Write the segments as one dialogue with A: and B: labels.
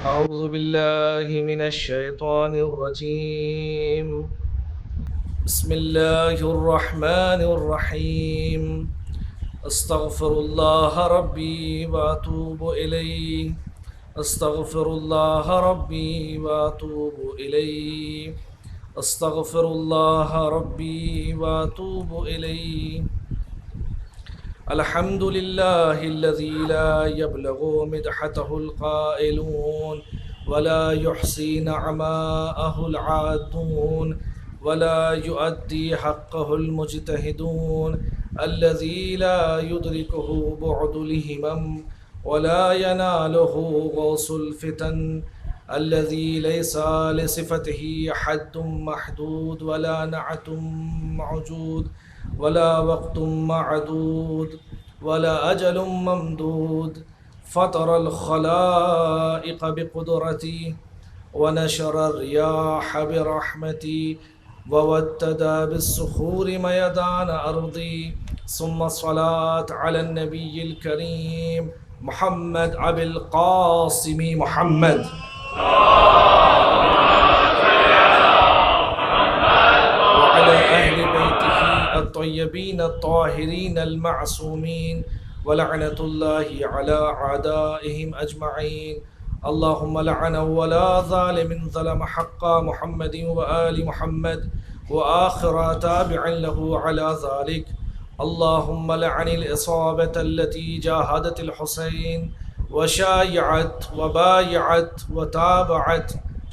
A: أعوذ بالله من الشيطان الرجيم. بسم الله الرحمن الرحيم. أستغفر الله ربي وأتوب إليه. أستغفر الله ربي وأتوب إليه. أستغفر الله ربي وأتوب إليه. الحمد لله الذي لا يبلغ مدحته القائلون ولا يحصي نعماءه العادون ولا يؤدي حقه المجتهدون، الذي لا يدركه بعد الهمم ولا يناله غوص الفتن، الذي ليس لصفته حد محدود ولا نعت موجود ولا وقت معدود ولا أجل ممدود، فطر الخلائق بقدرتي ونشر الرياح برحمتي وودد بالصخور ميدان أرضي، ثم الصلاة على النبي الكريم محمد أبي القاسم محمد وعلى أهل بيته الطيبين الطاهرين المعصومين، ولعنة الله على أعدائهم أجمعين. اللهم لعن ولا ظالم ظلم حق محمد وآل محمد وآخر تابع له على ذلك. اللهم لعن الإصابة التي جاهدت الحسين وشايعت وبايعت وتابعت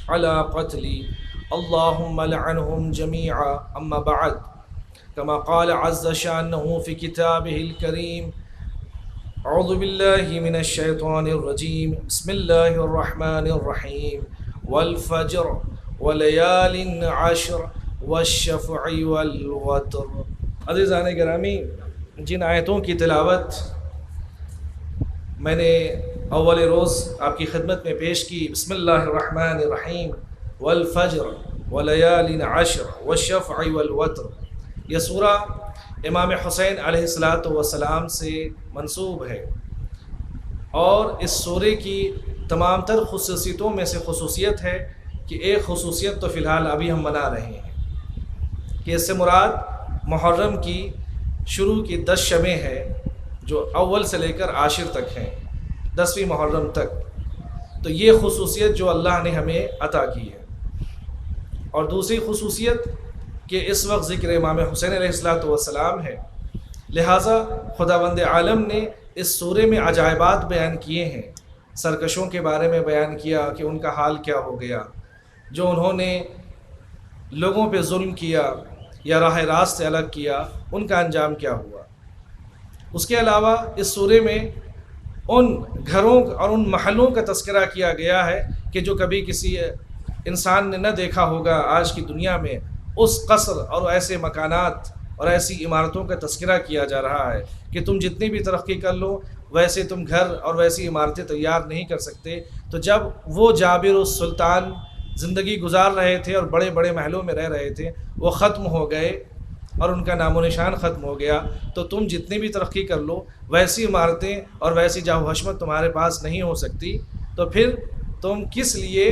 A: على قتلي، اللهم لعنهم جميعا. أما بعد، كما قال عز شأنه في كتابه الكريم: أعوذ بالله من الشيطان الرجيم، بسم الله الرحمن الرحيم، والفجر وليال عشر والشفع والوتر. عزیزان گرامی، جن آیتوں کی تلاوت میں نے اول روز آپ کی خدمت میں پیش کی، بسم اللہ الرحمن الرحیم، والفجر ولیال عشر والشفع والوتر، یہ سورہ امام حسین علیہ السلام سے منسوب ہے، اور اس سورے کی تمام تر خصوصیتوں میں سے خصوصیت ہے کہ ایک خصوصیت تو فی الحال ابھی ہم منا رہے ہیں کہ اس سے مراد محرم کی شروع کی 10 شبیں ہیں، جو اول سے لے کر عاشر تک ہیں، 10ویں محرم تک. تو یہ خصوصیت جو اللہ نے ہمیں عطا کی ہے. اور دوسری خصوصیت کہ اس وقت ذکر امام حسین علیہ السلام ہے، لہٰذا خداوند عالم نے اس سورے میں عجائبات بیان کیے ہیں. سرکشوں کے بارے میں بیان کیا کہ ان کا حال کیا ہو گیا، جو انہوں نے لوگوں پہ ظلم کیا یا راہ راست سے الگ کیا، ان کا انجام کیا ہوا. اس کے علاوہ اس سورے میں ان گھروں اور ان محلوں کا تذکرہ کیا گیا ہے کہ جو کبھی کسی انسان نے نہ دیکھا ہوگا آج کی دنیا میں. اس قصر اور ایسے مکانات اور ایسی عمارتوں کا تذکرہ کیا جا رہا ہے کہ تم جتنی بھی ترقی کر لو ویسے تم گھر اور ویسی عمارتیں تیار نہیں کر سکتے. تو جب وہ جابر السلطان زندگی گزار رہے تھے اور بڑے بڑے محلوں میں رہ رہے تھے، وہ ختم ہو گئے اور ان کا نام و نشان ختم ہو گیا. تو تم جتنی بھی ترقی کر لو ویسی عمارتیں اور ویسی جاہ و حشمت تمہارے پاس نہیں ہو سکتی. تو پھر تم کس لیے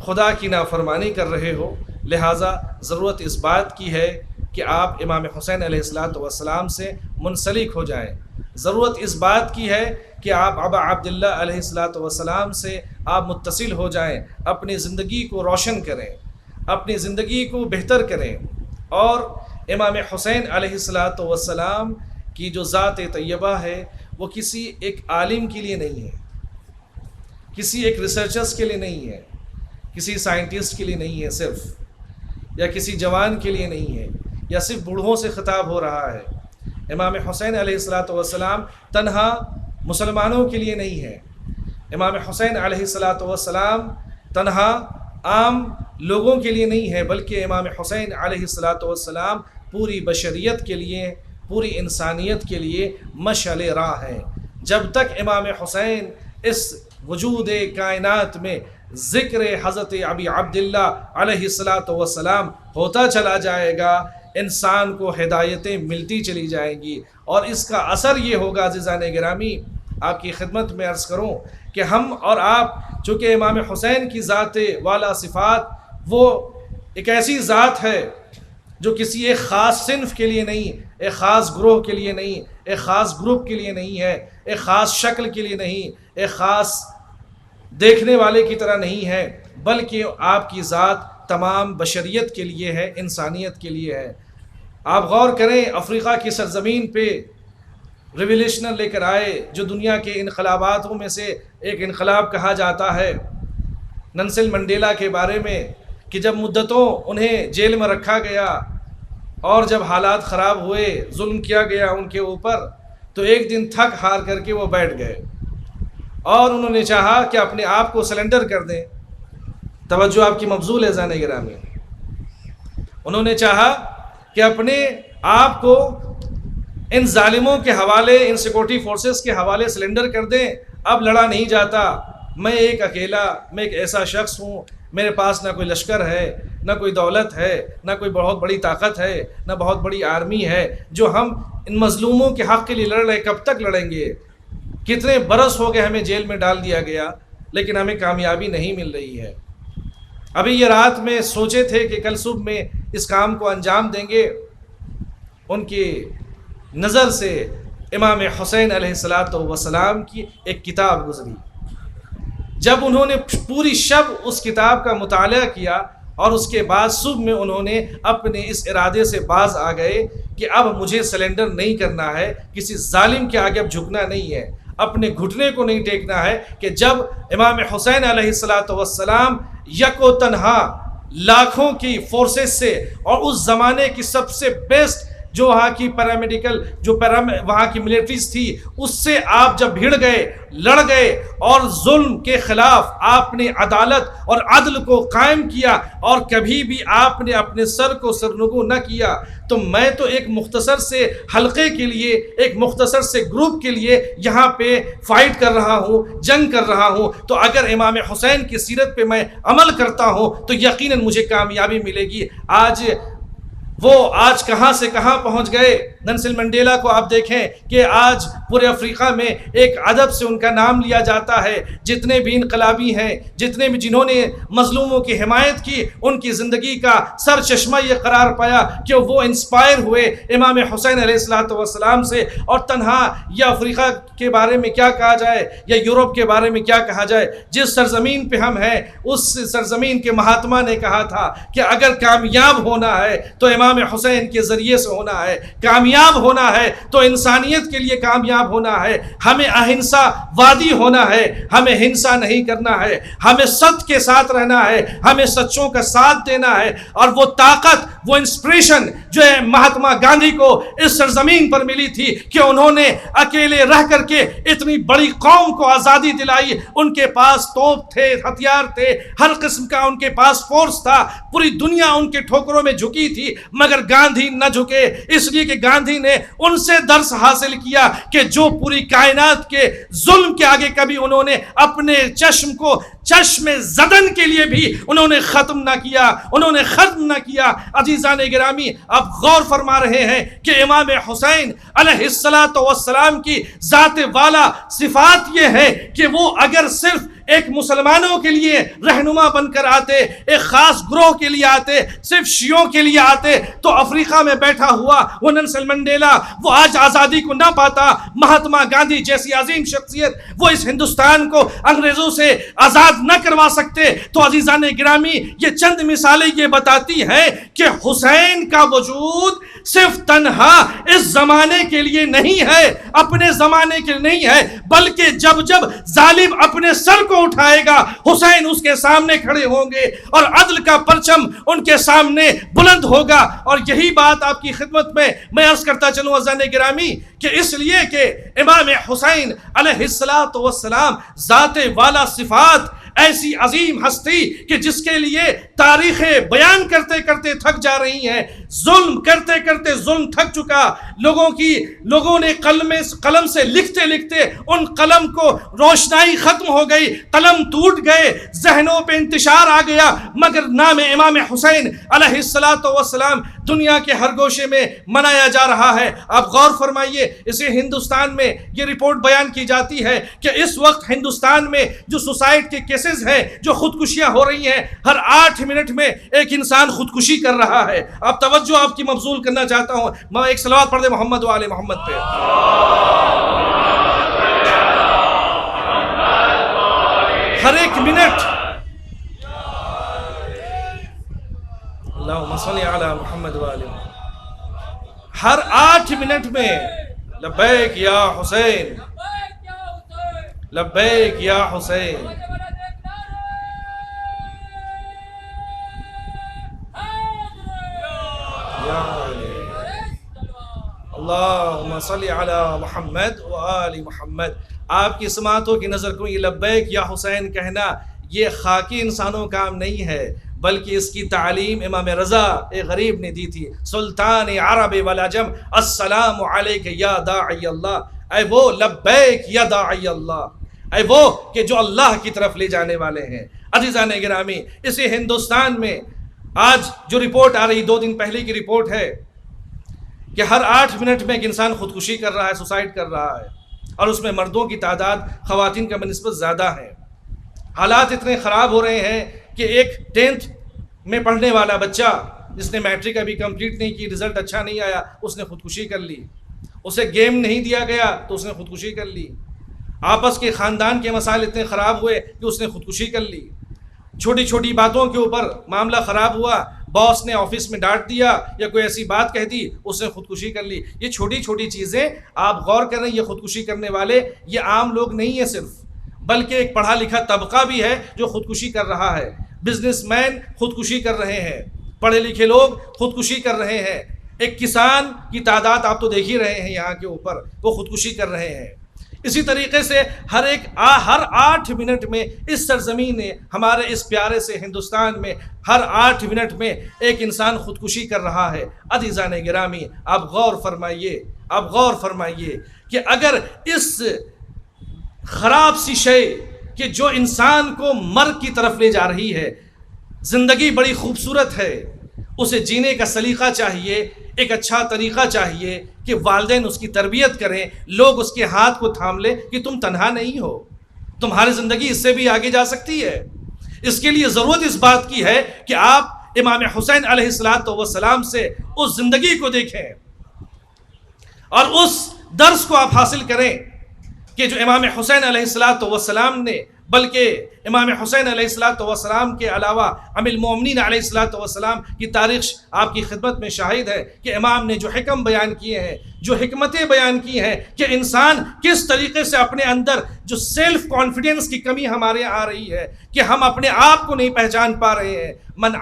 A: خدا کی نافرمانی کر رہے ہو؟ لہٰذا ضرورت اس بات کی ہے کہ آپ امام حسین علیہ السلام سے منسلک ہو جائیں. ضرورت اس بات کی ہے کہ آپ ابا عبداللہ علیہ السلام سے آپ متصل ہو جائیں، اپنی زندگی کو روشن کریں، اپنی زندگی کو بہتر کریں. اور امام حسین علیہ السلام کی جو ذات طیبہ ہے وہ کسی ایک عالم کے لیے نہیں ہے، کسی ایک ریسرچرز کے لیے نہیں ہے، کسی سائنٹسٹ کے لیے نہیں ہے صرف، یا کسی جوان کے لیے نہیں ہے، یا صرف بوڑھوں سے خطاب ہو رہا ہے. امام حسین علیہ السلام تنہا مسلمانوں کے لیے نہیں ہے. امام حسین علیہ السلام تنہا عام لوگوں کے لیے نہیں ہے، بلکہ امام حسین علیہ السلام پوری بشریت کے لیے، پوری انسانیت کے لیے مشعل راہ ہے. جب تک امام حسین اس وجود کائنات میں ذکر حضرت ابی عبداللہ علیہ السلام ہوتا چلا جائے گا، انسان کو ہدایتیں ملتی چلی جائیں گی. اور اس کا اثر یہ ہوگا عزیزان گرامی، آپ کی خدمت میں عرض کروں کہ ہم اور آپ چونکہ امام حسین کی ذات والا صفات وہ ایک ایسی ذات ہے جو کسی ایک خاص صنف کے لیے نہیں، ایک خاص گروہ کے لیے نہیں، ایک خاص گروپ کے لیے نہیں ہے، ایک خاص شکل کے لیے نہیں، ایک خاص دیکھنے والے کی طرح نہیں ہے، بلکہ آپ کی ذات تمام بشریت کے لیے ہے، انسانیت کے لیے ہے۔ آپ غور کریں، افریقہ کی سرزمین پہ ریولیوشنر لے کر آئے جو دنیا کے انقلاباتوں میں سے ایک انقلاب کہا جاتا ہے، نیلسن منڈیلا کے بارے میں، کہ جب مدتوں انہیں جیل میں رکھا گیا اور جب حالات خراب ہوئے، ظلم کیا گیا ان کے اوپر، تو ایک دن تھک ہار کر کے وہ بیٹھ گئے اور انہوں نے چاہا کہ اپنے آپ کو سلنڈر کر دیں۔ توجہ آپ کی مبذول ہے زان گرامی، انہوں نے چاہا کہ اپنے آپ کو ان ظالموں کے حوالے، ان سیکورٹی فورسز کے حوالے سلنڈر کر دیں، اب لڑا نہیں جاتا، میں ایک اکیلا، میں ایک ایسا شخص ہوں، میرے پاس نہ کوئی لشکر ہے، نہ کوئی دولت ہے، نہ کوئی بہت بڑی طاقت ہے، نہ بہت بڑی آرمی ہے جو ہم ان مظلوموں کے حق کے لیے لڑ رہے، کب تک لڑیں گے؟ کتنے برس ہو گئے ہمیں جیل میں ڈال دیا گیا لیکن ہمیں کامیابی نہیں مل رہی ہے۔ ابھی یہ رات میں سوچے تھے کہ کل صبح میں اس کام کو انجام دیں گے، ان کی نظر سے امام حسین علیہ السلام کی ایک کتاب گزری۔ جب انہوں نے پوری شب اس کتاب کا مطالعہ کیا اور اس کے بعد صبح میں انہوں نے اپنے اس ارادے سے باز آ گئے کہ اب مجھے سلنڈر نہیں کرنا ہے، کسی ظالم کے آگے اب جھکنا نہیں ہے، اپنے گھٹنے کو نہیں ٹیکنا ہے، کہ جب امام حسین علیہ السلام یک و تنہا لاکھوں کی فورسز سے اور اس زمانے کی سب سے بیسٹ جو وہاں کی پیرامیڈیکل وہاں کی ملٹریز تھی، اس سے آپ جب بھیڑ گئے، لڑ گئے اور ظلم کے خلاف آپ نے عدالت اور عدل کو قائم کیا اور کبھی بھی آپ نے اپنے سر کو سرنگوں نہ کیا، تو میں تو ایک مختصر سے حلقے کے لیے، ایک مختصر سے گروپ کے لیے یہاں پہ فائٹ کر رہا ہوں، جنگ کر رہا ہوں، تو اگر امام حسین کی سیرت پہ میں عمل کرتا ہوں تو یقیناً مجھے کامیابی ملے گی۔ آج کہاں سے کہاں پہنچ گئے۔ نیلسن منڈیلا کو آپ دیکھیں کہ آج پورے افریقہ میں ایک ادب سے ان کا نام لیا جاتا ہے، جتنے بھی انقلابی ہیں، جتنے بھی جنہوں نے مظلوموں کی حمایت کی، ان کی زندگی کا سر چشمہ یہ قرار پایا کہ وہ انسپائر ہوئے امام حسین علیہ السلام سے۔ اور تنہا یا افریقہ کے بارے میں کیا کہا جائے یا یورپ کے بارے میں کیا کہا جائے، جس سرزمین پہ ہم ہیں اس سرزمین کے مہاتما نے کہا تھا کہ اگر کامیاب ہونا ہے تو امام حسین کے ذریعے سے ہونا ہے، کامیاب ہونا ہے تو انسانیت کے لیے کامیاب ہونا ہے، ہمیں اہنسا وادی ہونا ہے، ہمیں ہنسا نہیں کرنا ہے، ہمیں سچ کے ساتھ رہنا ہے، ہمیں سچوں کا ساتھ دینا ہے۔ اور وہ طاقت، وہ انسپریشن جو ہے مہاتما گاندھی کو اس سرزمین پر ملی تھی کہ انہوں نے اکیلے رہ کر کے اتنی بڑی قوم کو آزادی دلائی۔ ان کے پاس توپ تھے، ہتھیار تھے، ہر قسم کا ان کے پاس فورس تھا، پوری دنیا ان کے ٹھوکروں میں جھکی تھی، مگر گاندھی نہ جھکے، اس لیے کہ گاندھی نے ان سے درس حاصل کیا کہ جو پوری کائنات کے ظلم کے آگے کبھی انہوں نے اپنے چشم کو چشم زدن کے لیے بھی انہوں نے ختم نہ کیا، انہوں نے ختم نہ کیا۔ عزیزان گرامی، آپ غور فرما رہے ہیں کہ امام حسین علیہ السلام کی ذات والا صفات یہ ہے کہ وہ اگر صرف ایک مسلمانوں کے لیے رہنما بن کر آتے، ایک خاص گروہ کے لیے آتے، صرف شیعوں کے لیے آتے، تو افریقہ میں بیٹھا ہوا وہ نیلسن منڈیلا وہ آج آزادی کو نہ پاتا۔ مہاتما گاندھی جیسی عظیم شخصیت وہ اس ہندوستان کو انگریزوں سے آزاد نہ کروا سکتے۔ تو عزیزان گرامی، یہ چند مثالیں یہ بتاتی ہیں کہ حسین کا وجود صرف تنہا اس زمانے کے لیے نہیں ہے، اپنے زمانے کے لیے نہیں ہے، بلکہ جب جب ظالم اپنے سر کو اٹھائے گا حسین اس کے سامنے کھڑے ہوں گے اور عدل کا پرچم ان کے سامنے بلند ہوگا۔ اور یہی بات آپ کی خدمت میں عرض کرتا چلوں عزیزان گرامی کہ اس لیے کہ امام حسین علیہ السلام ذات والا صفات، ایسی عظیم ہستی کہ جس کے لیے تاریخیں بیان کرتے کرتے تھک جا رہی ہیں، ظلم کرتے کرتے ظلم تھک چکا، لوگوں نے قلم سے لکھتے لکھتے ان قلم کو روشنائی ختم ہو گئی، قلم ٹوٹ گئے، ذہنوں پہ انتشار آ گیا، مگر نام امام حسین علیہ السلام دنیا کے ہر گوشے میں منایا جا رہا ہے۔ آپ غور فرمائیے، اسے ہندوستان میں یہ رپورٹ بیان کی جاتی ہے کہ اس وقت ہندوستان میں جو سوسائڈ کے کیسز ہیں، جو خودکشیاں ہو رہی ہیں، ہر 8 منٹ میں ایک انسان خودکشی کر رہا ہے۔ اب توجہ آپ کی مبذول کرنا چاہتا ہوں، میں ایک صلوات پڑھ دے محمد و آل محمد پہ۔ ہر ایک منٹ، اللہم صلی علی محمد و آل محمد، ہر 8 منٹ میں لبیک یا حسین، لبیک یا حسین۔ اللہم صلی علی محمد و آل محمد۔ آپ کی سماعتوں کی نظر کو یہ لبیک یا حسین کہنا یہ خاکی انسانوں کا کام نہیں ہے، بلکہ اس کی تعلیم امام رضا ایک غریب نے دی تھی۔ سلطان عرب والعجم السلام علیک یا داعی اللہ، اے وہ لبیک یا داعی اللہ، اے وہ کہ جو اللہ کی طرف لے جانے والے ہیں۔ عزیزان گرامی، اسی ہندوستان میں آج جو رپورٹ آ رہی 2 دن پہلے کی رپورٹ ہے کہ ہر 8 منٹ میں ایک انسان خودکشی کر رہا ہے، سوسائڈ کر رہا ہے، اور اس میں مردوں کی تعداد خواتین کا بنسبت زیادہ ہے۔ حالات اتنے خراب ہو رہے ہیں کہ ایک 10th میں پڑھنے والا بچہ جس نے میٹرک ابھی کمپلیٹ نہیں کی، رزلٹ اچھا نہیں آیا، اس نے خودکشی کر لی۔ اسے گیم نہیں دیا گیا تو اس نے خودکشی کر لی۔ آپس کے خاندان کے مسائل اتنے خراب ہوئے کہ اس نے خودکشی کر لی۔ چھوٹی چھوٹی باتوں کے اوپر معاملہ خراب ہوا، باس نے آفس میں ڈانٹ دیا یا کوئی ایسی بات کہہ دی، اس نے خودکشی کر لی۔ یہ چھوٹی چھوٹی چیزیں آپ غور کریں، یہ خودکشی کرنے والے یہ عام لوگ نہیں ہیں صرف، بلکہ ایک پڑھا لکھا طبقہ بھی ہے جو خودکشی کر رہا ہے۔ بزنس مین خودکشی کر رہے ہیں، پڑھے لکھے لوگ خودکشی کر رہے ہیں، ایک کسان کی تعداد آپ تو دیکھ ہی رہے ہیں یہاں کے اوپر، وہ خودکشی کر رہے ہیں۔ اسی طریقے سے ہر 8 منٹ میں اس سرزمین نے، ہمارے اس پیارے سے ہندوستان میں ہر 8 منٹ میں ایک انسان خودکشی کر رہا ہے۔ عزیزان گرامی، آپ غور فرمائیے کہ اگر اس خراب سی شے کہ جو انسان کو مرگ کی طرف لے جا رہی ہے، زندگی بڑی خوبصورت ہے، اسے جینے کا سلیقہ چاہیے، ایک اچھا طریقہ چاہیے کہ والدین اس کی تربیت کریں، لوگ اس کے ہاتھ کو تھام لیں کہ تم تنہا نہیں ہو، تمہاری زندگی اس سے بھی آگے جا سکتی ہے۔ اس کے لیے ضرورت اس بات کی ہے کہ آپ امام حسین علیہ السلام سے اس زندگی کو دیکھیں اور اس درس کو آپ حاصل کریں کہ جو امام حسین علیہ السلام نے، بلکہ امام حسین علیہ السلام کے علاوہ ام المومنین علیہ السلام کی تاریخ آپ کی خدمت میں شاہد ہے کہ امام نے جو حکم بیان کیے ہیں، جو حکمتیں بیان کی ہیں کہ انسان کس طریقے سے اپنے اندر جو سیلف کانفیڈنس کی کمی ہمارے آ رہی ہے کہ ہم اپنے آپ کو نہیں پہچان پا رہے ہیں۔ من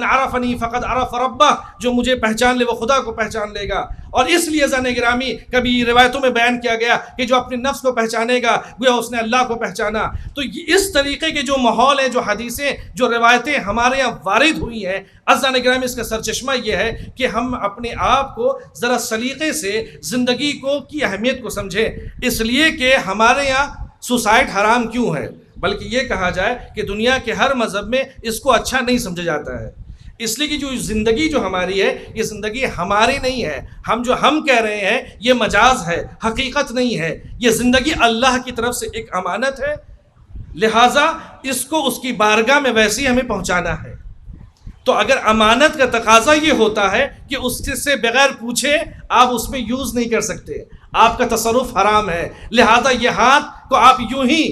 A: عرفنی فقد عرف ربہ، جو مجھے پہچان لے وہ خدا کو پہچان لے گا۔ اور اس لیے زن گرامی کبھی روایتوں میں بیان کیا گیا کہ جو اپنے نفس کو پہچانے گا گویا اس نے اللہ کو پہچانا۔ تو اس طریقے کے جو ماحول ہیں، جو حدیثیں، جو روایتیں ہمارے یہاں وارد ہوئی ہیں، عزیزان گرامی اس کا سرچشمہ یہ ہے کہ ہم اپنے آپ کو ذرا سلیقے سے زندگی کی اہمیت کو سمجھیں۔ اس لیے کہ ہمارے یہاں سوسائڈ حرام کیوں ہے، بلکہ یہ کہا جائے کہ دنیا کے ہر مذہب میں اس کو اچھا نہیں سمجھا جاتا ہے، اس لیے کہ جو زندگی جو ہماری ہے یہ زندگی ہماری نہیں ہے، ہم کہہ رہے ہیں یہ مجاز ہے، حقیقت نہیں ہے، یہ زندگی اللہ کی طرف سے ایک امانت ہے، لہٰذا اس کو اس کی بارگاہ میں ویسے ہی ہمیں پہنچانا ہے۔ تو اگر امانت کا تقاضا یہ ہوتا ہے کہ اس سے بغیر پوچھے آپ اس میں یوز نہیں کر سکتے، آپ کا تصرف حرام ہے، لہذا یہ ہاتھ کو آپ یوں ہی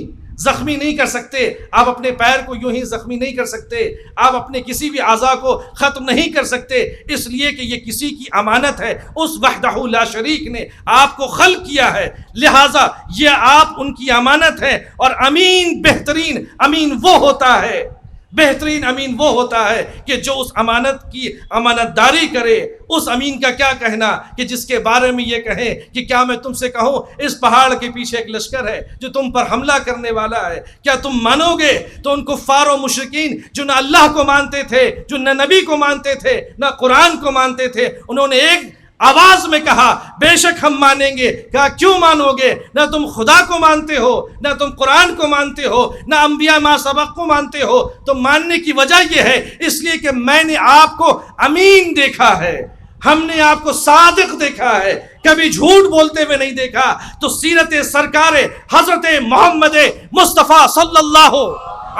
A: زخمی نہیں کر سکتے، آپ اپنے پیر کو یوں ہی زخمی نہیں کر سکتے، آپ اپنے کسی بھی اعضاء کو ختم نہیں کر سکتے، اس لیے کہ یہ کسی کی امانت ہے، اس وحدہ لا شریک نے آپ کو خلق کیا ہے، لہٰذا یہ آپ ان کی امانت ہے۔ اور امین، بہترین امین وہ ہوتا ہے بہترین امین وہ ہوتا ہے کہ جو اس امانت کی امانت داری کرے۔ اس امین کا کیا کہنا کہ جس کے بارے میں یہ کہیں کہ کیا میں تم سے کہوں اس پہاڑ کے پیچھے ایک لشکر ہے جو تم پر حملہ کرنے والا ہے، کیا تم مانو گے؟ تو ان کفار و مشرکین جو نہ اللہ کو مانتے تھے، جو نہ نبی کو مانتے تھے، نہ قرآن کو مانتے تھے، انہوں نے ایک آواز میں کہا بے شک ہم مانیں گے۔ کہا کیوں مانو گے؟ نہ تم خدا کو مانتے ہو، نہ تم قرآن کو مانتے ہو، نہ انبیاء ما سبق کو مانتے ہو۔ تو ماننے کی وجہ یہ ہے اس لیے کہ میں نے آپ کو امین دیکھا ہے، ہم نے آپ کو صادق دیکھا ہے، کبھی جھوٹ بولتے ہوئے نہیں دیکھا۔ تو سیرت سرکار حضرت محمد مصطفیٰ صلی اللہ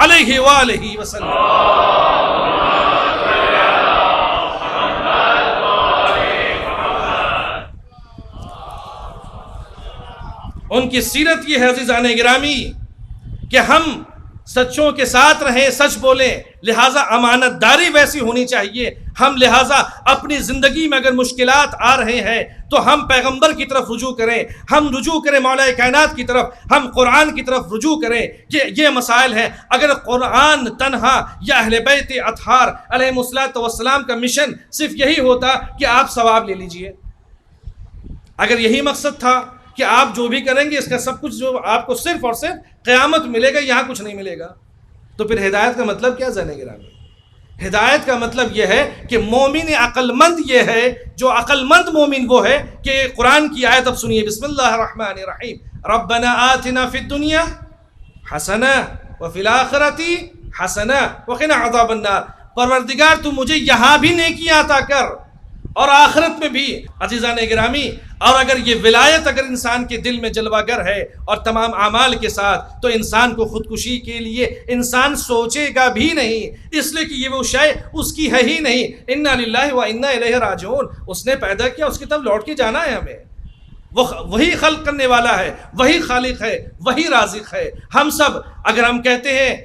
A: علیہ وآلہ وسلم، ان کی سیرت یہ ہے عزیزان گرامی کہ ہم سچوں کے ساتھ رہیں، سچ بولیں، لہٰذا امانت داری ویسی ہونی چاہیے۔ ہم لہٰذا اپنی زندگی میں اگر مشکلات آ رہے ہیں تو ہم پیغمبر کی طرف رجوع کریں، ہم رجوع کریں مولا کائنات کی طرف، ہم قرآن کی طرف رجوع کریں کہ یہ مسائل ہیں۔ اگر قرآن تنہا یا اہل بیت اطہار علیہ السلام کا مشن صرف یہی ہوتا کہ آپ ثواب لے لیجئے، اگر یہی مقصد تھا کہ آپ جو بھی کریں گے اس کا سب کچھ جو آپ کو صرف اور صرف قیامت ملے گا، یہاں کچھ نہیں ملے گا، تو پھر ہدایت کا مطلب کیا زن گرامی؟ ہدایت کا مطلب یہ ہے کہ مومن عقل مند یہ ہے، جو عقل مند مومن وہ ہے کہ قرآن کی آیت اب سنیے، بسم اللہ الرحمن الرحیم، ربنا آتنا فی الدنیا حسنہ وفی الآخرۃ حسنہ وقنا عذاب النار، پروردگار تو مجھے یہاں بھی نیکی عطا کر اور آخرت میں بھی۔ عزیزان گرامی، اور اگر یہ ولایت اگر انسان کے دل میں جلوہ گر ہے اور تمام اعمال کے ساتھ، تو انسان کو خودکشی کے لیے انسان سوچے گا بھی نہیں، اس لیے کہ یہ وہ شے اس کی ہے ہی نہیں۔ انا للہ و انا الیہ راجعون، اس نے پیدا کیا، اس کی طرف لوٹ کے جانا ہے ہمیں۔ وہی خلق کرنے والا ہے، وہی خالق ہے، وہی رازق ہے۔ ہم سب اگر ہم کہتے ہیں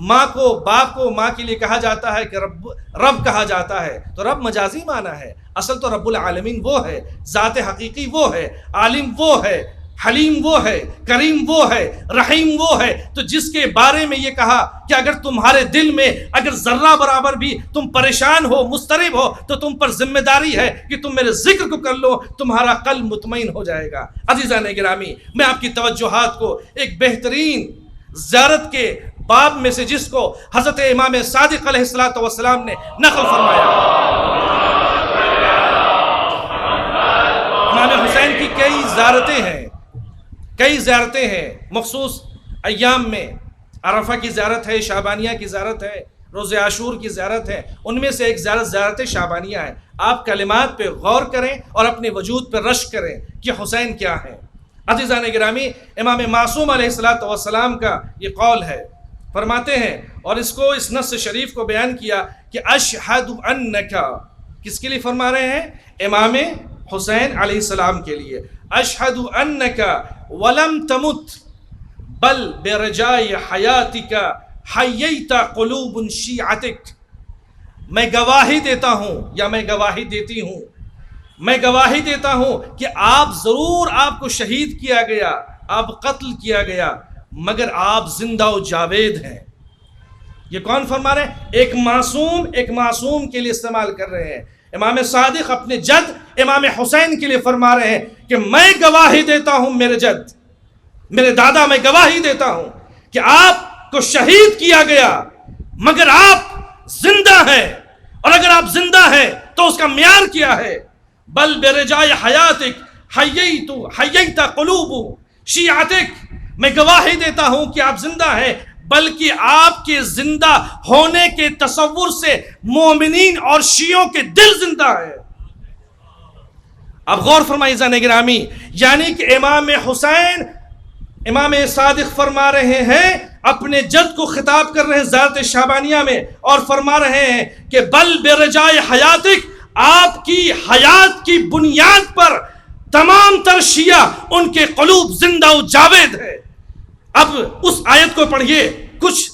A: ماں کو، باپ کو ماں کے لیے کہا جاتا ہے کہ رب کہا جاتا ہے، تو رب مجازی معنی ہے، اصل تو رب العالمین وہ ہے، ذات حقیقی وہ ہے، عالم وہ ہے، حلیم وہ ہے، کریم وہ ہے، رحیم وہ ہے۔ تو جس کے بارے میں یہ کہا کہ اگر تمہارے دل میں اگر ذرہ برابر بھی تم پریشان ہو، مضطرب ہو، تو تم پر ذمہ داری ہے کہ تم میرے ذکر کو کر لو، تمہارا قلب مطمئن ہو جائے گا۔ عزیزان گرامی، میں آپ کی توجہات کو ایک بہترین زیارت کے باب میں سے جس کو حضرت امام صادق علیہ السلام نے نقل فرمایا، امام حسین کی کئی زیارتیں ہیں مخصوص ایام میں۔ عرفہ کی زیارت ہے، شعبانیہ کی زیارت ہے، روز عاشور کی زیارت ہے، ان میں سے ایک زیارت شعبانیہ ہے۔ آپ کلمات پہ غور کریں اور اپنے وجود پہ رشک کریں کہ حسین کیا ہے۔ عزیزان گرامی، امام معصوم علیہ السلام کا یہ قول ہے، فرماتے ہیں، اور اس کو اس نص شریف کو بیان کیا کہ اشہد انکا، کس کے لیے فرما رہے ہیں؟ امام حسین علیہ السلام کے لیے۔ اشہد انکا ولم تمت بل برجائی حیاتک حییت قلوب شیعتک، میں گواہی دیتا ہوں یا میں گواہی دیتی ہوں، میں گواہی دیتا ہوں کہ آپ ضرور، آپ کو شہید کیا گیا، آپ قتل کیا گیا، مگر آپ زندہ و جاوید ہیں۔ یہ کون فرما رہے ہیں؟ ایک معصوم کے لیے استعمال کر رہے ہیں۔ امام صادق اپنے جد امام حسین کے لیے فرما رہے ہیں کہ میں گواہی دیتا ہوں، میرے جد، میرے دادا، میں گواہی دیتا ہوں کہ آپ کو شہید کیا گیا مگر آپ زندہ ہیں، اور اگر آپ زندہ ہیں تو اس کا معیار کیا ہے؟ بل برجائے حیاتک حییت قلوب شیعتک، میں گواہی دیتا ہوں کہ آپ زندہ ہیں، بلکہ آپ کے زندہ ہونے کے تصور سے مومنین اور شیعوں کے دل زندہ ہے۔ اب غور فرمائیے زن گرامی، یعنی کہ امام حسین، امام صادق فرما رہے ہیں، اپنے جد کو خطاب کر رہے ہیں زیارت شعبانیہ میں، اور فرما رہے ہیں کہ بل برجائے حیاتک، آپ کی حیات کی بنیاد پر تمام تر شیعہ ان کے قلوب زندہ و جاوید ہے۔ اب اس آیت کو پڑھیے، کچھ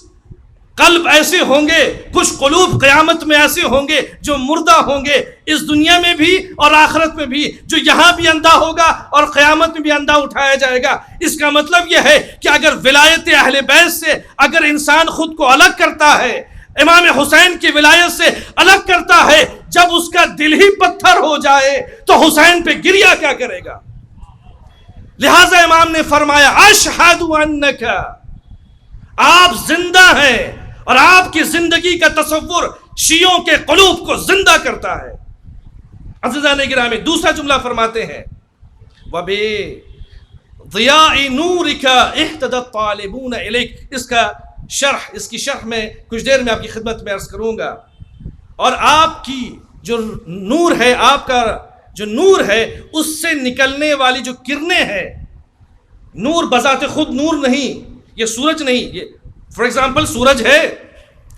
A: قلب ایسے ہوں گے، کچھ قلوب قیامت میں ایسے ہوں گے جو مردہ ہوں گے، اس دنیا میں بھی اور آخرت میں بھی، جو یہاں بھی اندھا ہوگا اور قیامت میں بھی اندھا اٹھایا جائے گا۔ اس کا مطلب یہ ہے کہ اگر ولایت اہل بیت سے اگر انسان خود کو الگ کرتا ہے، امام حسین کی ولایت سے الگ کرتا ہے، جب اس کا دل ہی پتھر ہو جائے تو حسین پہ گریہ کیا کرے گا؟ لہذا امام نے فرمایا اشہد انک، آپ زندہ ہیں اور آپ کی زندگی کا تصور شیعوں کے قلوب کو زندہ کرتا ہے۔ عزیزان گرامی، دوسرا جملہ فرماتے ہیں وَبِضِيَاءِ نُورِكَ اهْتَدَى الطَّالِبُونَ إِلَيْكَ۔ اس کی شرح میں کچھ دیر میں آپ کی خدمت میں عرض کروں گا۔ اور آپ کی جو نور ہے، آپ کا جو نور ہے، اس سے نکلنے والی جو کرنیں ہیں، نور بذات خود نور نہیں، یہ سورج نہیں، یہ فار ایگزامپل سورج ہے،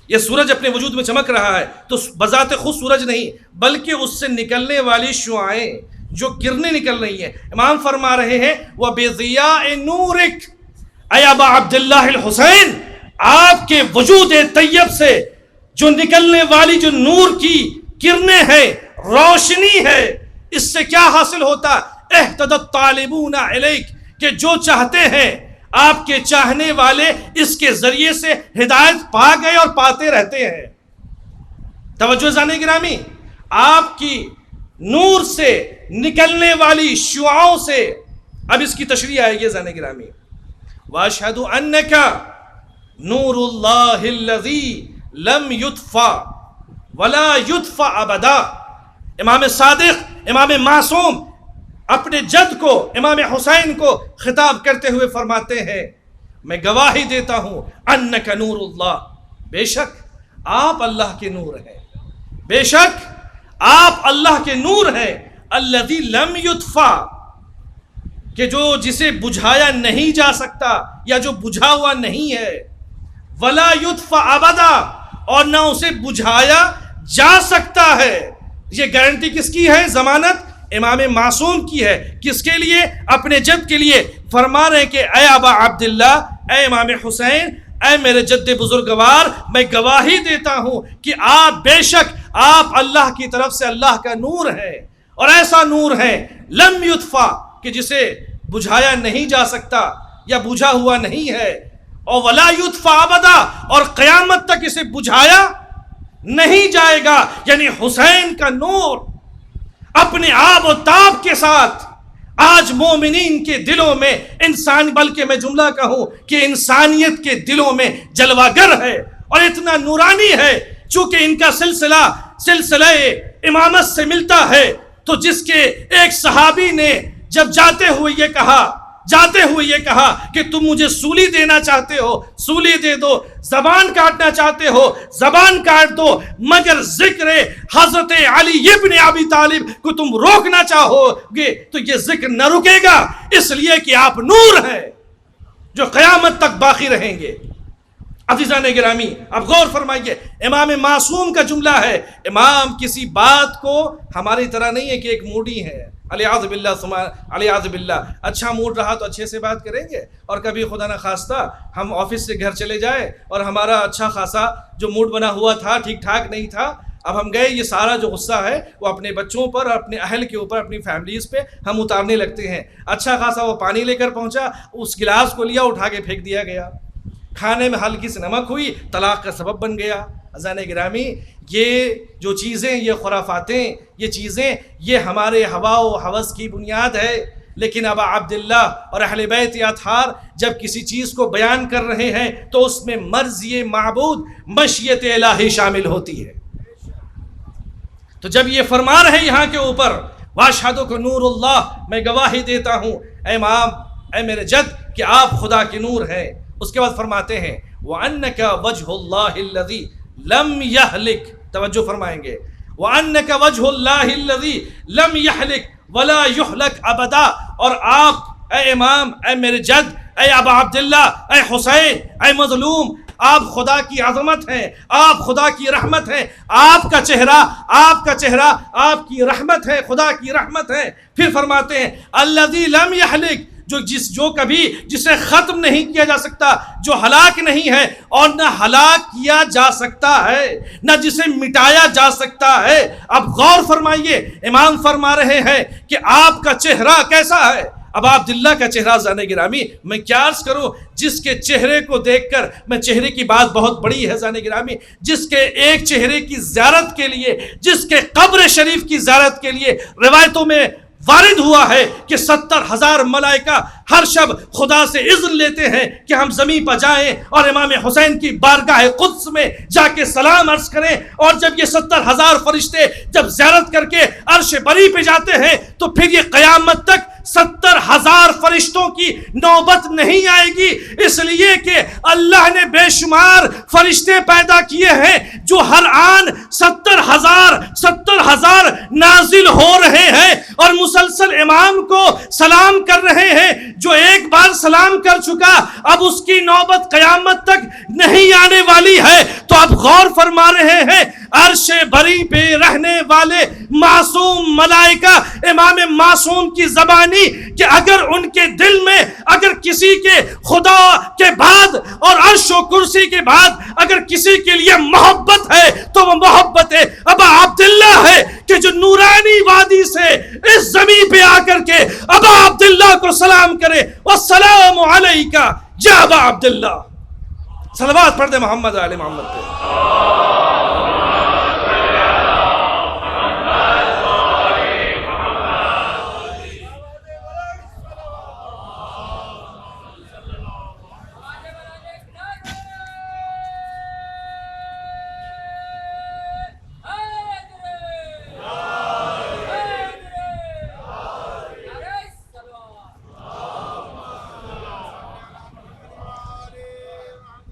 A: یہ سورج اپنے وجود میں چمک رہا ہے تو بذات خود سورج نہیں، بلکہ اس سے نکلنے والی شعاعیں، جو کرنیں نکل رہی ہیں۔ امام فرما رہے ہیں وَبِضِيَاءِ نُورِكَ، اے ابا عبداللہ الحسین، آپ کے وجود طیب سے جو نکلنے والی جو نور کی کرنیں ہیں، روشنی ہے، اس سے کیا حاصل ہوتا؟ اهْتَدَى الطَّالِبُونَ إِلَيْكَ، کہ جو چاہتے ہیں آپ کے چاہنے والے اس کے ذریعے سے ہدایت پا گئے اور پاتے رہتے ہیں۔ توجہ زانے گرامی، آپ کی نور سے نکلنے والی شعاعوں سے، اب اس کی تشریح آئے گی زانے گرامی۔ وَأَشْهَدُ أَنَّكَ نُورُ اللَّهِ الَّذِي لَمْ يُطْفَى وَلَا يُطْفَى أَبَدًا۔ امام صادق، امام معصوم اپنے جد کو، امام حسین کو خطاب کرتے ہوئے فرماتے ہیں میں گواہی دیتا ہوں انک نور اللہ، بے شک آپ اللہ کے نور ہیں، بے شک آپ اللہ کے نور ہیں، الذی لم یطفا، کہ جو جسے بجھایا نہیں جا سکتا یا جو بجھا ہوا نہیں ہے، ولا یطفا ابدا، اور نہ اسے بجھایا جا سکتا ہے۔ یہ گارنٹی کس کی ہے؟ ضمانت امام معصوم کی ہے۔ کس کے لیے؟ اپنے جد کے لیے۔ فرما رہے ہیں کہ اے ابا عبداللہ، اے امام حسین، اے میرے جد بزرگوار، میں گواہی دیتا ہوں کہ آپ بے شک آپ اللہ کی طرف سے اللہ کا نور ہے، اور ایسا نور ہے لم یطفا، کہ جسے بجھایا نہیں جا سکتا یا بجھا ہوا نہیں ہے، اور ولا یطفا ابدا، اور قیامت تک اسے بجھایا نہیں جائے گا۔ یعنی حسین کا نور اپنے آب و تاب کے ساتھ آج مومنین کے دلوں میں، انسان، بلکہ میں جملہ کہوں کہ انسانیت کے دلوں میں جلوہ گر ہے، اور اتنا نورانی ہے چونکہ ان کا سلسلہ امامت سے ملتا ہے۔ تو جس کے ایک صحابی نے جب جاتے ہوئے یہ کہا کہ تم مجھے سولی دینا چاہتے ہو، سولی دے دو، زبان کاٹنا چاہتے ہو، زبان کاٹ دو، مگر ذکر حضرت علی ابن ابی طالب کو تم روکنا چاہو گے تو یہ ذکر نہ رکے گا، اس لیے کہ آپ نور ہیں جو قیامت تک باقی رہیں گے۔ عزیزان گرامی، اب غور فرمائیے، امام معصوم کا جملہ ہے۔ امام کسی بات کو ہماری طرح نہیں ہے کہ ایک موڈی ہے، علیہ باللہ، اچھا موڈ رہا تو اچھے سے بات کریں گے، اور کبھی خدا نہ خواستہ ہم آفس سے گھر چلے جائیں اور ہمارا اچھا خاصا جو موڈ بنا ہوا تھا ٹھیک ٹھاک نہیں تھا، اب ہم گئے، یہ سارا جو غصہ ہے وہ اپنے بچوں پر اور اپنے اہل کے اوپر، اپنی فیملیز پہ ہم اتارنے لگتے ہیں۔ اچھا خاصا وہ پانی لے کر پہنچا، اس گلاس کو لیا، اٹھا کے پھینک دیا گیا، کھانے میں ہلکی سی نمک ہوئی، طلاق کا سبب بن گیا۔ عزیزان گرامی، یہ جو چیزیں، یہ خرافاتیں، یہ چیزیں، یہ ہمارے ہوا و ہوس کی بنیاد ہے۔ لیکن ابا عبداللہ اور اہل بیت اطہار جب کسی چیز کو بیان کر رہے ہیں تو اس میں مرضی معبود، مشیت الہی شامل ہوتی ہے۔ تو جب یہ فرما رہے ہیں یہاں کے اوپر واشہدو کو نور اللہ، میں گواہی دیتا ہوں اے امام، اے میرے جد، کہ آپ خدا کے نور ہیں، اس کے بعد فرماتے ہیں وَأَنَّكَ وَجْهُ اللَّهِ الَّذِي لَمْ يَحْلِكَ، توجہ فرمائیں گے، وَأَنَّكَ وَجْهُ اللَّهِ الَّذِي لَمْ يَحْلِكَ وَلَا يُحْلَكَ أَبَدًا، اور آپ اے امام، اے میرے جد، اے ابا عبداللہ، اے حسین، اے مظلوم، آپ خدا کی عظمت ہیں، آپ خدا کی رحمت ہیں، آپ کا چہرہ آپ کی رحمت ہے، خدا کی رحمت ہے۔ پھر فرماتے ہیں الذی لم یہلک، جو کبھی جسے ختم نہیں کیا جا سکتا، جو ہلاک نہیں ہے اور نہ ہلاک کیا جا سکتا ہے، نہ جسے مٹایا جا سکتا ہے۔ اب غور فرمائیے، امام فرما رہے ہیں کہ آپ کا چہرہ کیسا ہے، ابا عبداللہ کا چہرہ زان گرامی میں کیا عرض کروں، جس کے چہرے کو دیکھ کر، میں چہرے کی بات بہت بڑی ہے زان گرامی، جس کے ایک چہرے کی زیارت کے لیے، جس کے قبر شریف کی زیارت کے لیے روایتوں میں وارد ہوا ہے کہ 70,000 ملائکہ ہر شب خدا سے اذن لیتے ہیں کہ ہم زمین پر جائیں اور امام حسین کی بارگاہ قدس میں جا کے سلام عرض کریں، اور جب یہ 70,000 فرشتے جب زیارت کر کے عرش بری پہ جاتے ہیں تو پھر یہ قیامت تک 70,000 فرشتوں کی نوبت نہیں آئے گی، اس لیے کہ اللہ نے بے شمار فرشتے پیدا کیے ہیں جو ہر آن 70,000 نازل ہو رہے ہیں اور مسلسل امام کو سلام کر رہے ہیں۔ جو ایک بار سلام کر چکا اب اس کی نوبت قیامت تک نہیں آنے والی ہے، تو اب غور فرما رہے ہیں عرش بری پہ رہنے والے معصوم ملائکہ امام معصوم کی زبانی کہ اگر ان کے دل میں اگر کسی کے خدا کے بعد اور عرش و کرسی کے بعد اگر کسی کے لیے محبت ہے تو وہ محبت ہے ابا عبداللہ ہے، کہ جو نورانی وادی سے اس زمین پہ آ کر کے ابا عبداللہ کو سلام کرے، والسلام علیکہ یا ابا عبداللہ۔ صلوات پڑھ دے محمد علی محمد پہ۔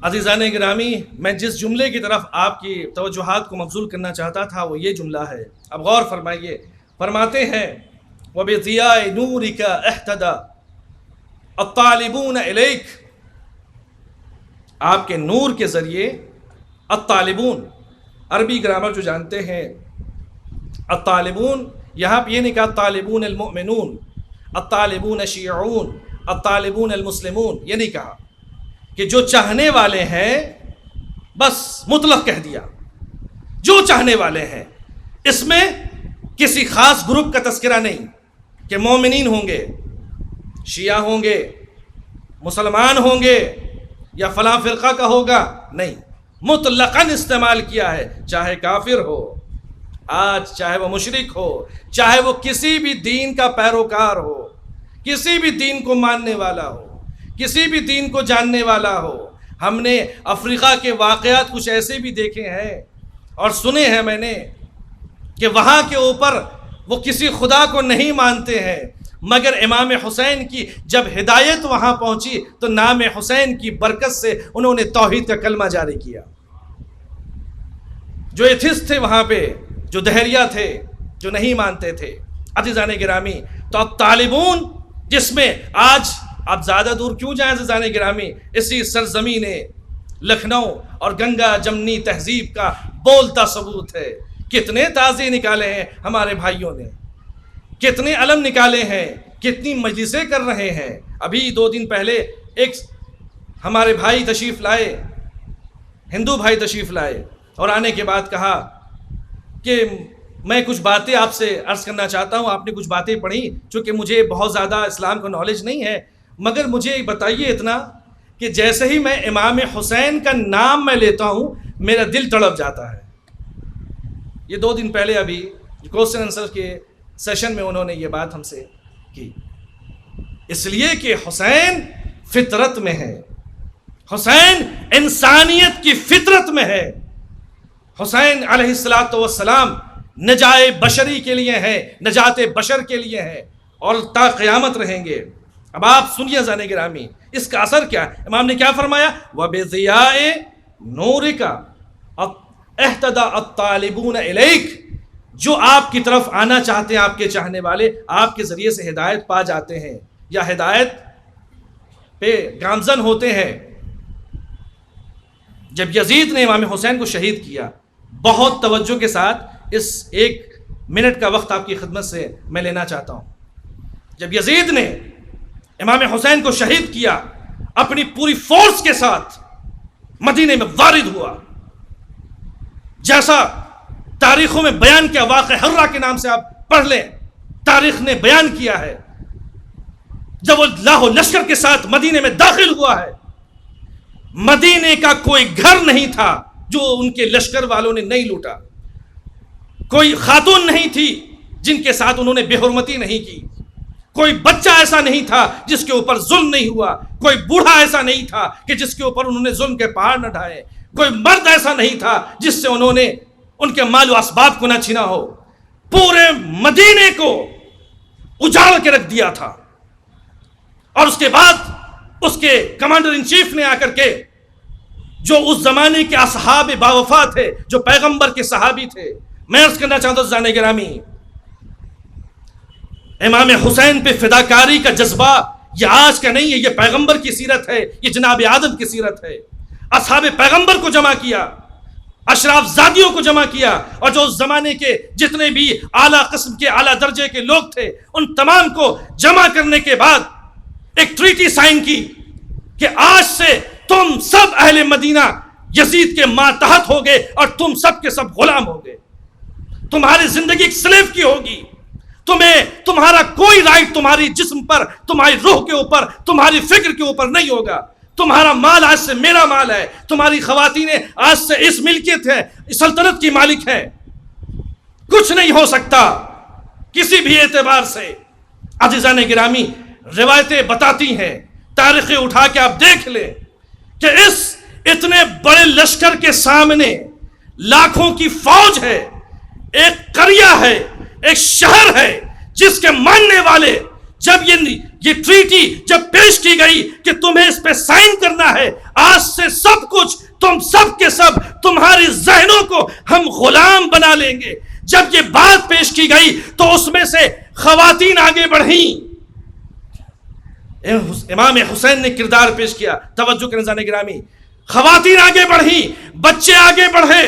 A: عزیزان گرامی، میں جس جملے کی طرف آپ کی توجہات کو مبذول کرنا چاہتا تھا وہ یہ جملہ ہے، اب غور فرمائیے۔ فرماتے ہیں وَبِضِيَاءِ نُورِكَ اهْتَدَى الطَّالِبُونَ إِلَيْكَ، آپ کے نور کے ذریعے الطالبون، عربی گرامر جو جانتے ہیں، الطالبون یہاں پہ یہ نہیں کہا الطالبون المؤمنون، الطالبون شیعون، الطالبون المسلمون، یہ نہیں کہا کہ جو چاہنے والے ہیں، بس مطلق کہہ دیا جو چاہنے والے ہیں، اس میں کسی خاص گروپ کا تذکرہ نہیں کہ مومنین ہوں گے، شیعہ ہوں گے، مسلمان ہوں گے یا فلاں فرقہ کا ہوگا، نہیں، مطلقاً استعمال کیا ہے، چاہے کافر ہو آج، چاہے وہ مشرک ہو، چاہے وہ کسی بھی دین کا پیروکار ہو، کسی بھی دین کو ماننے والا ہو، کسی بھی دین کو جاننے والا ہو۔ ہم نے افریقہ کے واقعات کچھ ایسے بھی دیکھے ہیں اور سنے ہیں میں نے کہ وہاں کے اوپر وہ کسی خدا کو نہیں مانتے ہیں، مگر امام حسین کی جب ہدایت وہاں پہنچی تو نام حسین کی برکت سے انہوں نے توحید کا کلمہ جاری کیا۔ جو ایتھسٹ تھے وہاں پہ، جو دہریہ تھے، جو نہیں مانتے تھے۔ عزیزان گرامی، تو اب طالبون جس میں آج آپ زیادہ دور کیوں جائیں عزیزان گرامی، اسی سرزمین لکھنؤ اور گنگا جمنی تہذیب کا بولتا ثبوت ہے۔ کتنے تازے نکالے ہیں ہمارے بھائیوں نے، کتنے علم نکالے ہیں، کتنی مجلسیں کر رہے ہیں۔ ابھی 2 دن پہلے ایک ہمارے بھائی تشریف لائے، ہندو بھائی تشریف لائے، اور آنے کے بعد کہا کہ میں کچھ باتیں آپ سے عرض کرنا چاہتا ہوں۔ آپ نے کچھ باتیں پڑھی، چونکہ مجھے بہت زیادہ اسلام کا نالج نہیں ہے، مگر مجھے بتائیے اتنا کہ جیسے ہی میں امام حسین کا نام میں لیتا ہوں میرا دل تڑپ جاتا ہے۔ یہ 2 دن پہلے ابھی کوسچن آنسر کے سیشن میں انہوں نے یہ بات ہم سے کی، اس لیے کہ حسین فطرت میں ہے، حسین انسانیت کی فطرت میں ہے۔ حسین علیہ السلام نجائے بشری کے لیے ہے، نجات بشر کے لیے ہے، اور تا قیامت رہیں گے۔ اب آپ سنیے زان گرامی، اس کا اثر کیا ہے؟ امام نے کیا فرمایا؟ وَبِضِيَاءِ نُورِكَ اهْتَدَى الطَّالِبُونَ إِلَيْكَ، جو آپ کی طرف آنا چاہتے ہیں، آپ کے چاہنے والے آپ کے ذریعے سے ہدایت پا جاتے ہیں یا ہدایت پہ گامزن ہوتے ہیں۔ جب یزید نے امام حسین کو شہید کیا، بہت توجہ کے ساتھ اس 1 منٹ کا وقت آپ کی خدمت سے میں لینا چاہتا ہوں۔ جب یزید نے امام حسین کو شہید کیا، اپنی پوری فورس کے ساتھ مدینے میں وارد ہوا، جیسا تاریخوں میں بیان کیا، واقعہ حرہ کے نام سے آپ پڑھ لیں، تاریخ نے بیان کیا ہے جب وہ لاہو لشکر کے ساتھ مدینے میں داخل ہوا ہے، مدینے کا کوئی گھر نہیں تھا جو ان کے لشکر والوں نے نہیں لوٹا، کوئی خاتون نہیں تھی جن کے ساتھ انہوں نے بے حرمتی نہیں کی، کوئی بچہ ایسا نہیں تھا جس کے اوپر ظلم نہیں ہوا، کوئی بوڑھا ایسا نہیں تھا کہ جس کے اوپر انہوں نے ظلم کے پہاڑ نہ ڈھائے، کوئی مرد ایسا نہیں تھا جس سے انہوں نے ان کے مال و اسباب کو نہ چھینا ہو۔ پورے مدینے کو اجاڑ کے رکھ دیا تھا۔ اور اس کے بعد اس کے کمانڈر ان چیف نے آ کر کے، جو اس زمانے کے اصحاب باوفا تھے، جو پیغمبر کے صحابی تھے، میں عرض کرنا چاہتا ہوں زانے گرامی، امام حسین پہ فداکاری کا جذبہ یہ آج کا نہیں ہے، یہ پیغمبر کی سیرت ہے، یہ جناب آدم کی سیرت ہے۔ اصحاب پیغمبر کو جمع کیا، اشراف زادیوں کو جمع کیا، اور جو اس زمانے کے جتنے بھی اعلیٰ قسم کے اعلیٰ درجے کے لوگ تھے ان تمام کو جمع کرنے کے بعد ایک ٹریٹی سائن کی کہ آج سے تم سب اہل مدینہ یزید کے ماتحت ہوگے اور تم سب کے سب غلام ہوگے، تمہاری زندگی ایک سلیو کی ہوگی، تمہارا کوئی رائٹ تمہاری جسم پر، تمہاری روح کے اوپر، تمہاری فکر کے اوپر نہیں ہوگا، تمہارا مال آج سے میرا مال ہے، تمہاری خواتینیں آج سے اس ملکیت ہے، سلطنت کی مالک ہے، کچھ نہیں ہو سکتا کسی بھی اعتبار سے۔ عزیزان گرامی، روایتیں بتاتی ہیں، تاریخیں اٹھا کے آپ دیکھ لیں کہ اس اتنے بڑے لشکر کے سامنے لاکھوں کی فوج ہے، ایک قریہ ہے، ایک شہر ہے جس کے ماننے والے جب یہ ٹریٹی جب پیش کی گئی کہ تمہیں اس پہ سائن کرنا ہے، آج سے سب کچھ تم سب کے سب تمہاری ذہنوں کو ہم غلام بنا لیں گے، جب یہ بات پیش کی گئی تو اس میں سے خواتین آگے بڑھیں۔ امام حسین نے کردار پیش کیا، توجہ کریں زانے گرامی، خواتین آگے بڑھیں، بچے آگے بڑھے،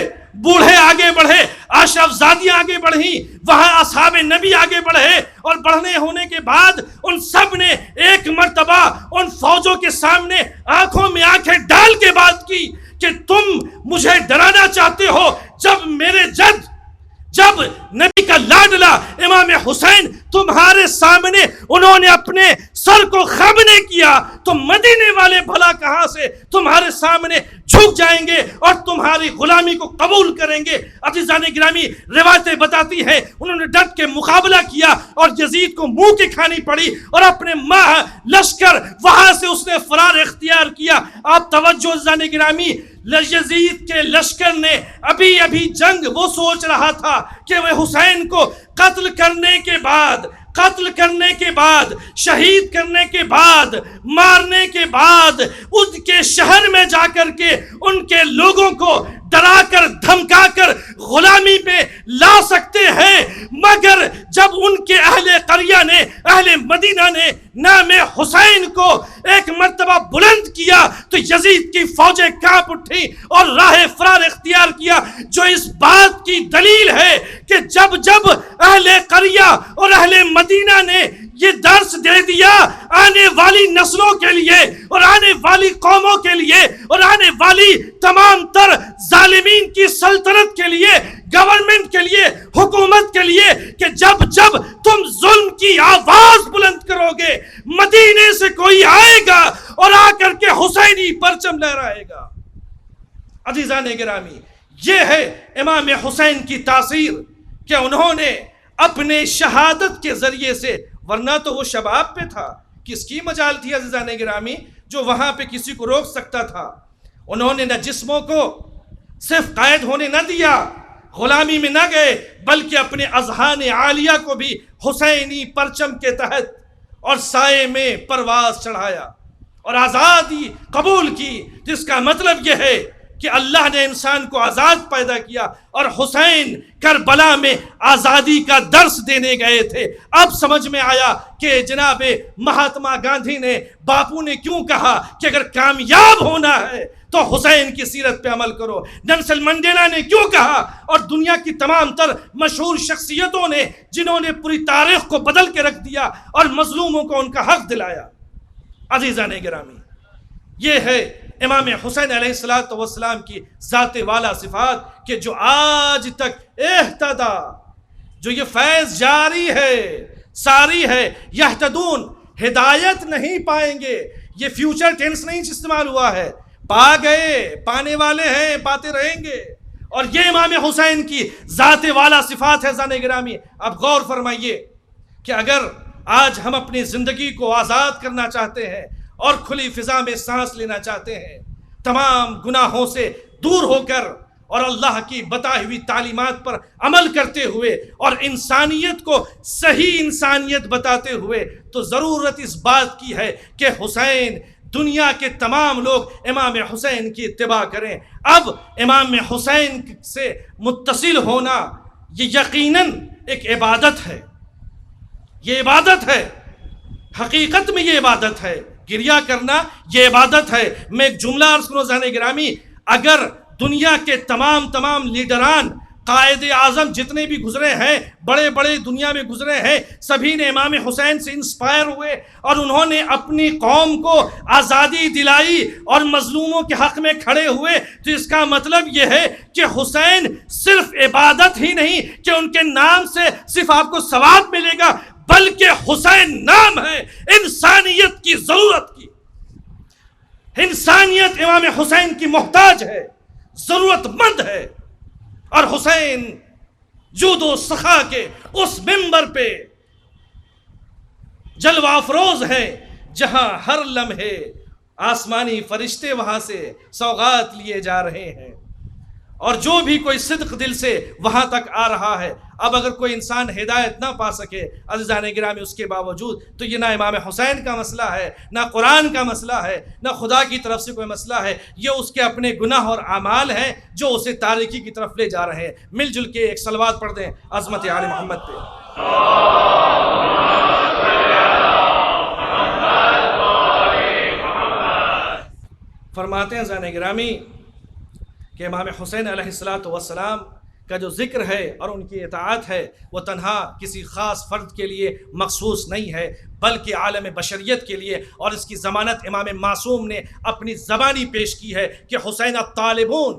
A: بوڑھے آگے بڑھے، اشراف زادیاں آگے بڑھیں، وہاں اصحاب نبی آگے بڑھے، اور بڑھنے ہونے کے بعد ان سب نے ایک مرتبہ ان فوجوں کے سامنے آنکھوں میں آنکھیں ڈال کے بات کی کہ تم مجھے ڈرانا چاہتے ہو، جب نبی کا لاڈلا امام حسین تمہارے سامنے انہوں نے اپنے سر کو خم نے کیا تو مدینے والے بھلا کہاں سے تمہارے سامنے جھک جائیں گے اور تمہاری غلامی کو قبول کریں گے۔ عزیزان گرامی، روایتیں بتاتی ہیں انہوں نے ڈٹ کے مقابلہ کیا اور یزید کو منہ کی کھانی پڑی اور اپنے لشکر وہاں سے اس نے فرار اختیار کیا۔ آپ توجہ عزیزان گرامی، یزید کے لشکر نے ابھی جنگ وہ سوچ رہا تھا کہ وہ حسین کو قتل کرنے کے بعد شہید کرنے کے بعد مارنے کے بعد ان کے شہر میں جا کر کے ان کے لوگوں کو ڈرا کر دھمکا کر غلامی پہ لا سکتے ہیں، مگر جب ان کے اہل قریہ نے، اہل مدینہ نے نام حسین کو ایک مرتبہ بلند کیا تو یزید کی فوجیں کانپ اٹھی اور راہ فرار اختیار کیا، جو اس بات کی دلیل ہے کہ جب اہل قریہ اور اہل مدینہ نے یہ درس دے دیا آنے والی نسلوں کے لیے اور آنے والی قوموں کے لیے اور آنے والی تمام تر ظالمین کی سلطنت کے لیے، گورنمنٹ کے لیے، حکومت کے لیے، کہ جب تم ظلم کی آواز بلند کرو گے مدینے سے کوئی آئے گا اور آ کر کے حسینی پرچم لہرائے گا۔ عزیزان گرامی، یہ ہے امام حسین کی تاثیر کہ انہوں نے اپنے شہادت کے ذریعے سے، ورنہ تو وہ شباب پہ تھا، کس کی مجال تھی عزیزان گرامی جو وہاں پہ کسی کو روک سکتا تھا؟ انہوں نے نہ جسموں کو صرف قائد ہونے نہ دیا، غلامی میں نہ گئے، بلکہ اپنے اذہان عالیہ کو بھی حسینی پرچم کے تحت اور سائے میں پرواز چڑھایا اور آزادی قبول کی، جس کا مطلب یہ ہے کہ اللہ نے انسان کو آزاد پیدا کیا اور حسین کربلا میں آزادی کا درس دینے گئے تھے۔ اب سمجھ میں آیا کہ جناب مہاتما گاندھی نے، باپو نے کیوں کہا کہ اگر کامیاب ہونا ہے تو حسین کی سیرت پہ عمل کرو، نیلسن منڈیلا نے کیوں کہا، اور دنیا کی تمام تر مشہور شخصیتوں نے جنہوں نے پوری تاریخ کو بدل کے رکھ دیا اور مظلوموں کو ان کا حق دلایا۔ عزیزان گرامی، یہ ہے امام حسین علیہ السلام کی ذات والا صفات کہ جو آج تک اہتدا، جو یہ فیض جاری ہے، ساری ہے، یہتدون ہدایت نہیں پائیں گے. یہ فیوچر ٹینس نہیں استعمال ہوا ہے، پا گئے، پانے والے ہیں، پاتے رہیں گے. اور یہ امام حسین کی ذات والا صفات ہے. زانے گرامی اب غور فرمائیے کہ اگر آج ہم اپنی زندگی کو آزاد کرنا چاہتے ہیں اور کھلی فضا میں سانس لینا چاہتے ہیں، تمام گناہوں سے دور ہو کر اور اللہ کی بتائی ہوئی تعلیمات پر عمل کرتے ہوئے اور انسانیت کو صحیح انسانیت بتاتے ہوئے، تو ضرورت اس بات کی ہے کہ حسین، دنیا کے تمام لوگ امام حسین کی اتباع کریں. اب امام حسین سے متصل ہونا یہ یقیناً ایک عبادت ہے. یہ عبادت ہے، حقیقت میں یہ عبادت ہے. گریہ کرنا یہ عبادت ہے. میں ایک جملہ عرض کروں زانے گرامی، اگر دنیا کے تمام لیڈران، قائد اعظم جتنے بھی گزرے ہیں، بڑے بڑے دنیا میں گزرے ہیں، سبھی نے امام حسین سے انسپائر ہوئے اور انہوں نے اپنی قوم کو آزادی دلائی اور مظلوموں کے حق میں کھڑے ہوئے، تو اس کا مطلب یہ ہے کہ حسین صرف عبادت ہی نہیں کہ ان کے نام سے صرف آپ کو ثواب ملے گا، بلکہ حسین نام ہے انسانیت کی ضرورت کی. انسانیت امام حسین کی محتاج ہے، ضرورت مند ہے. اور حسین جود و سخا کے اس منبر پہ جلوہ افروز ہے جہاں ہر لمحے آسمانی فرشتے وہاں سے سوغات لیے جا رہے ہیں، اور جو بھی کوئی صدق دل سے وہاں تک آ رہا ہے. اب اگر کوئی انسان ہدایت نہ پا سکے عزیزان گرامی اس کے باوجود، تو یہ نہ امام حسین کا مسئلہ ہے، نہ قرآن کا مسئلہ ہے، نہ خدا کی طرف سے کوئی مسئلہ ہے. یہ اس کے اپنے گناہ اور اعمال ہیں جو اسے تاریکی کی طرف لے جا رہے ہیں. مل جل کے ایک صلوات پڑھ دیں عظمت آل محمد پہ. فرماتے ہیں زانے گرامی کہ امام حسین علیہ السلام کا جو ذکر ہے اور ان کی اطاعت ہے، وہ تنہا کسی خاص فرد کے لیے مخصوص نہیں ہے، بلکہ عالم بشریت کے لیے. اور اس کی ضمانت امام معصوم نے اپنی زبانی پیش کی ہے کہ حسین الطالبون،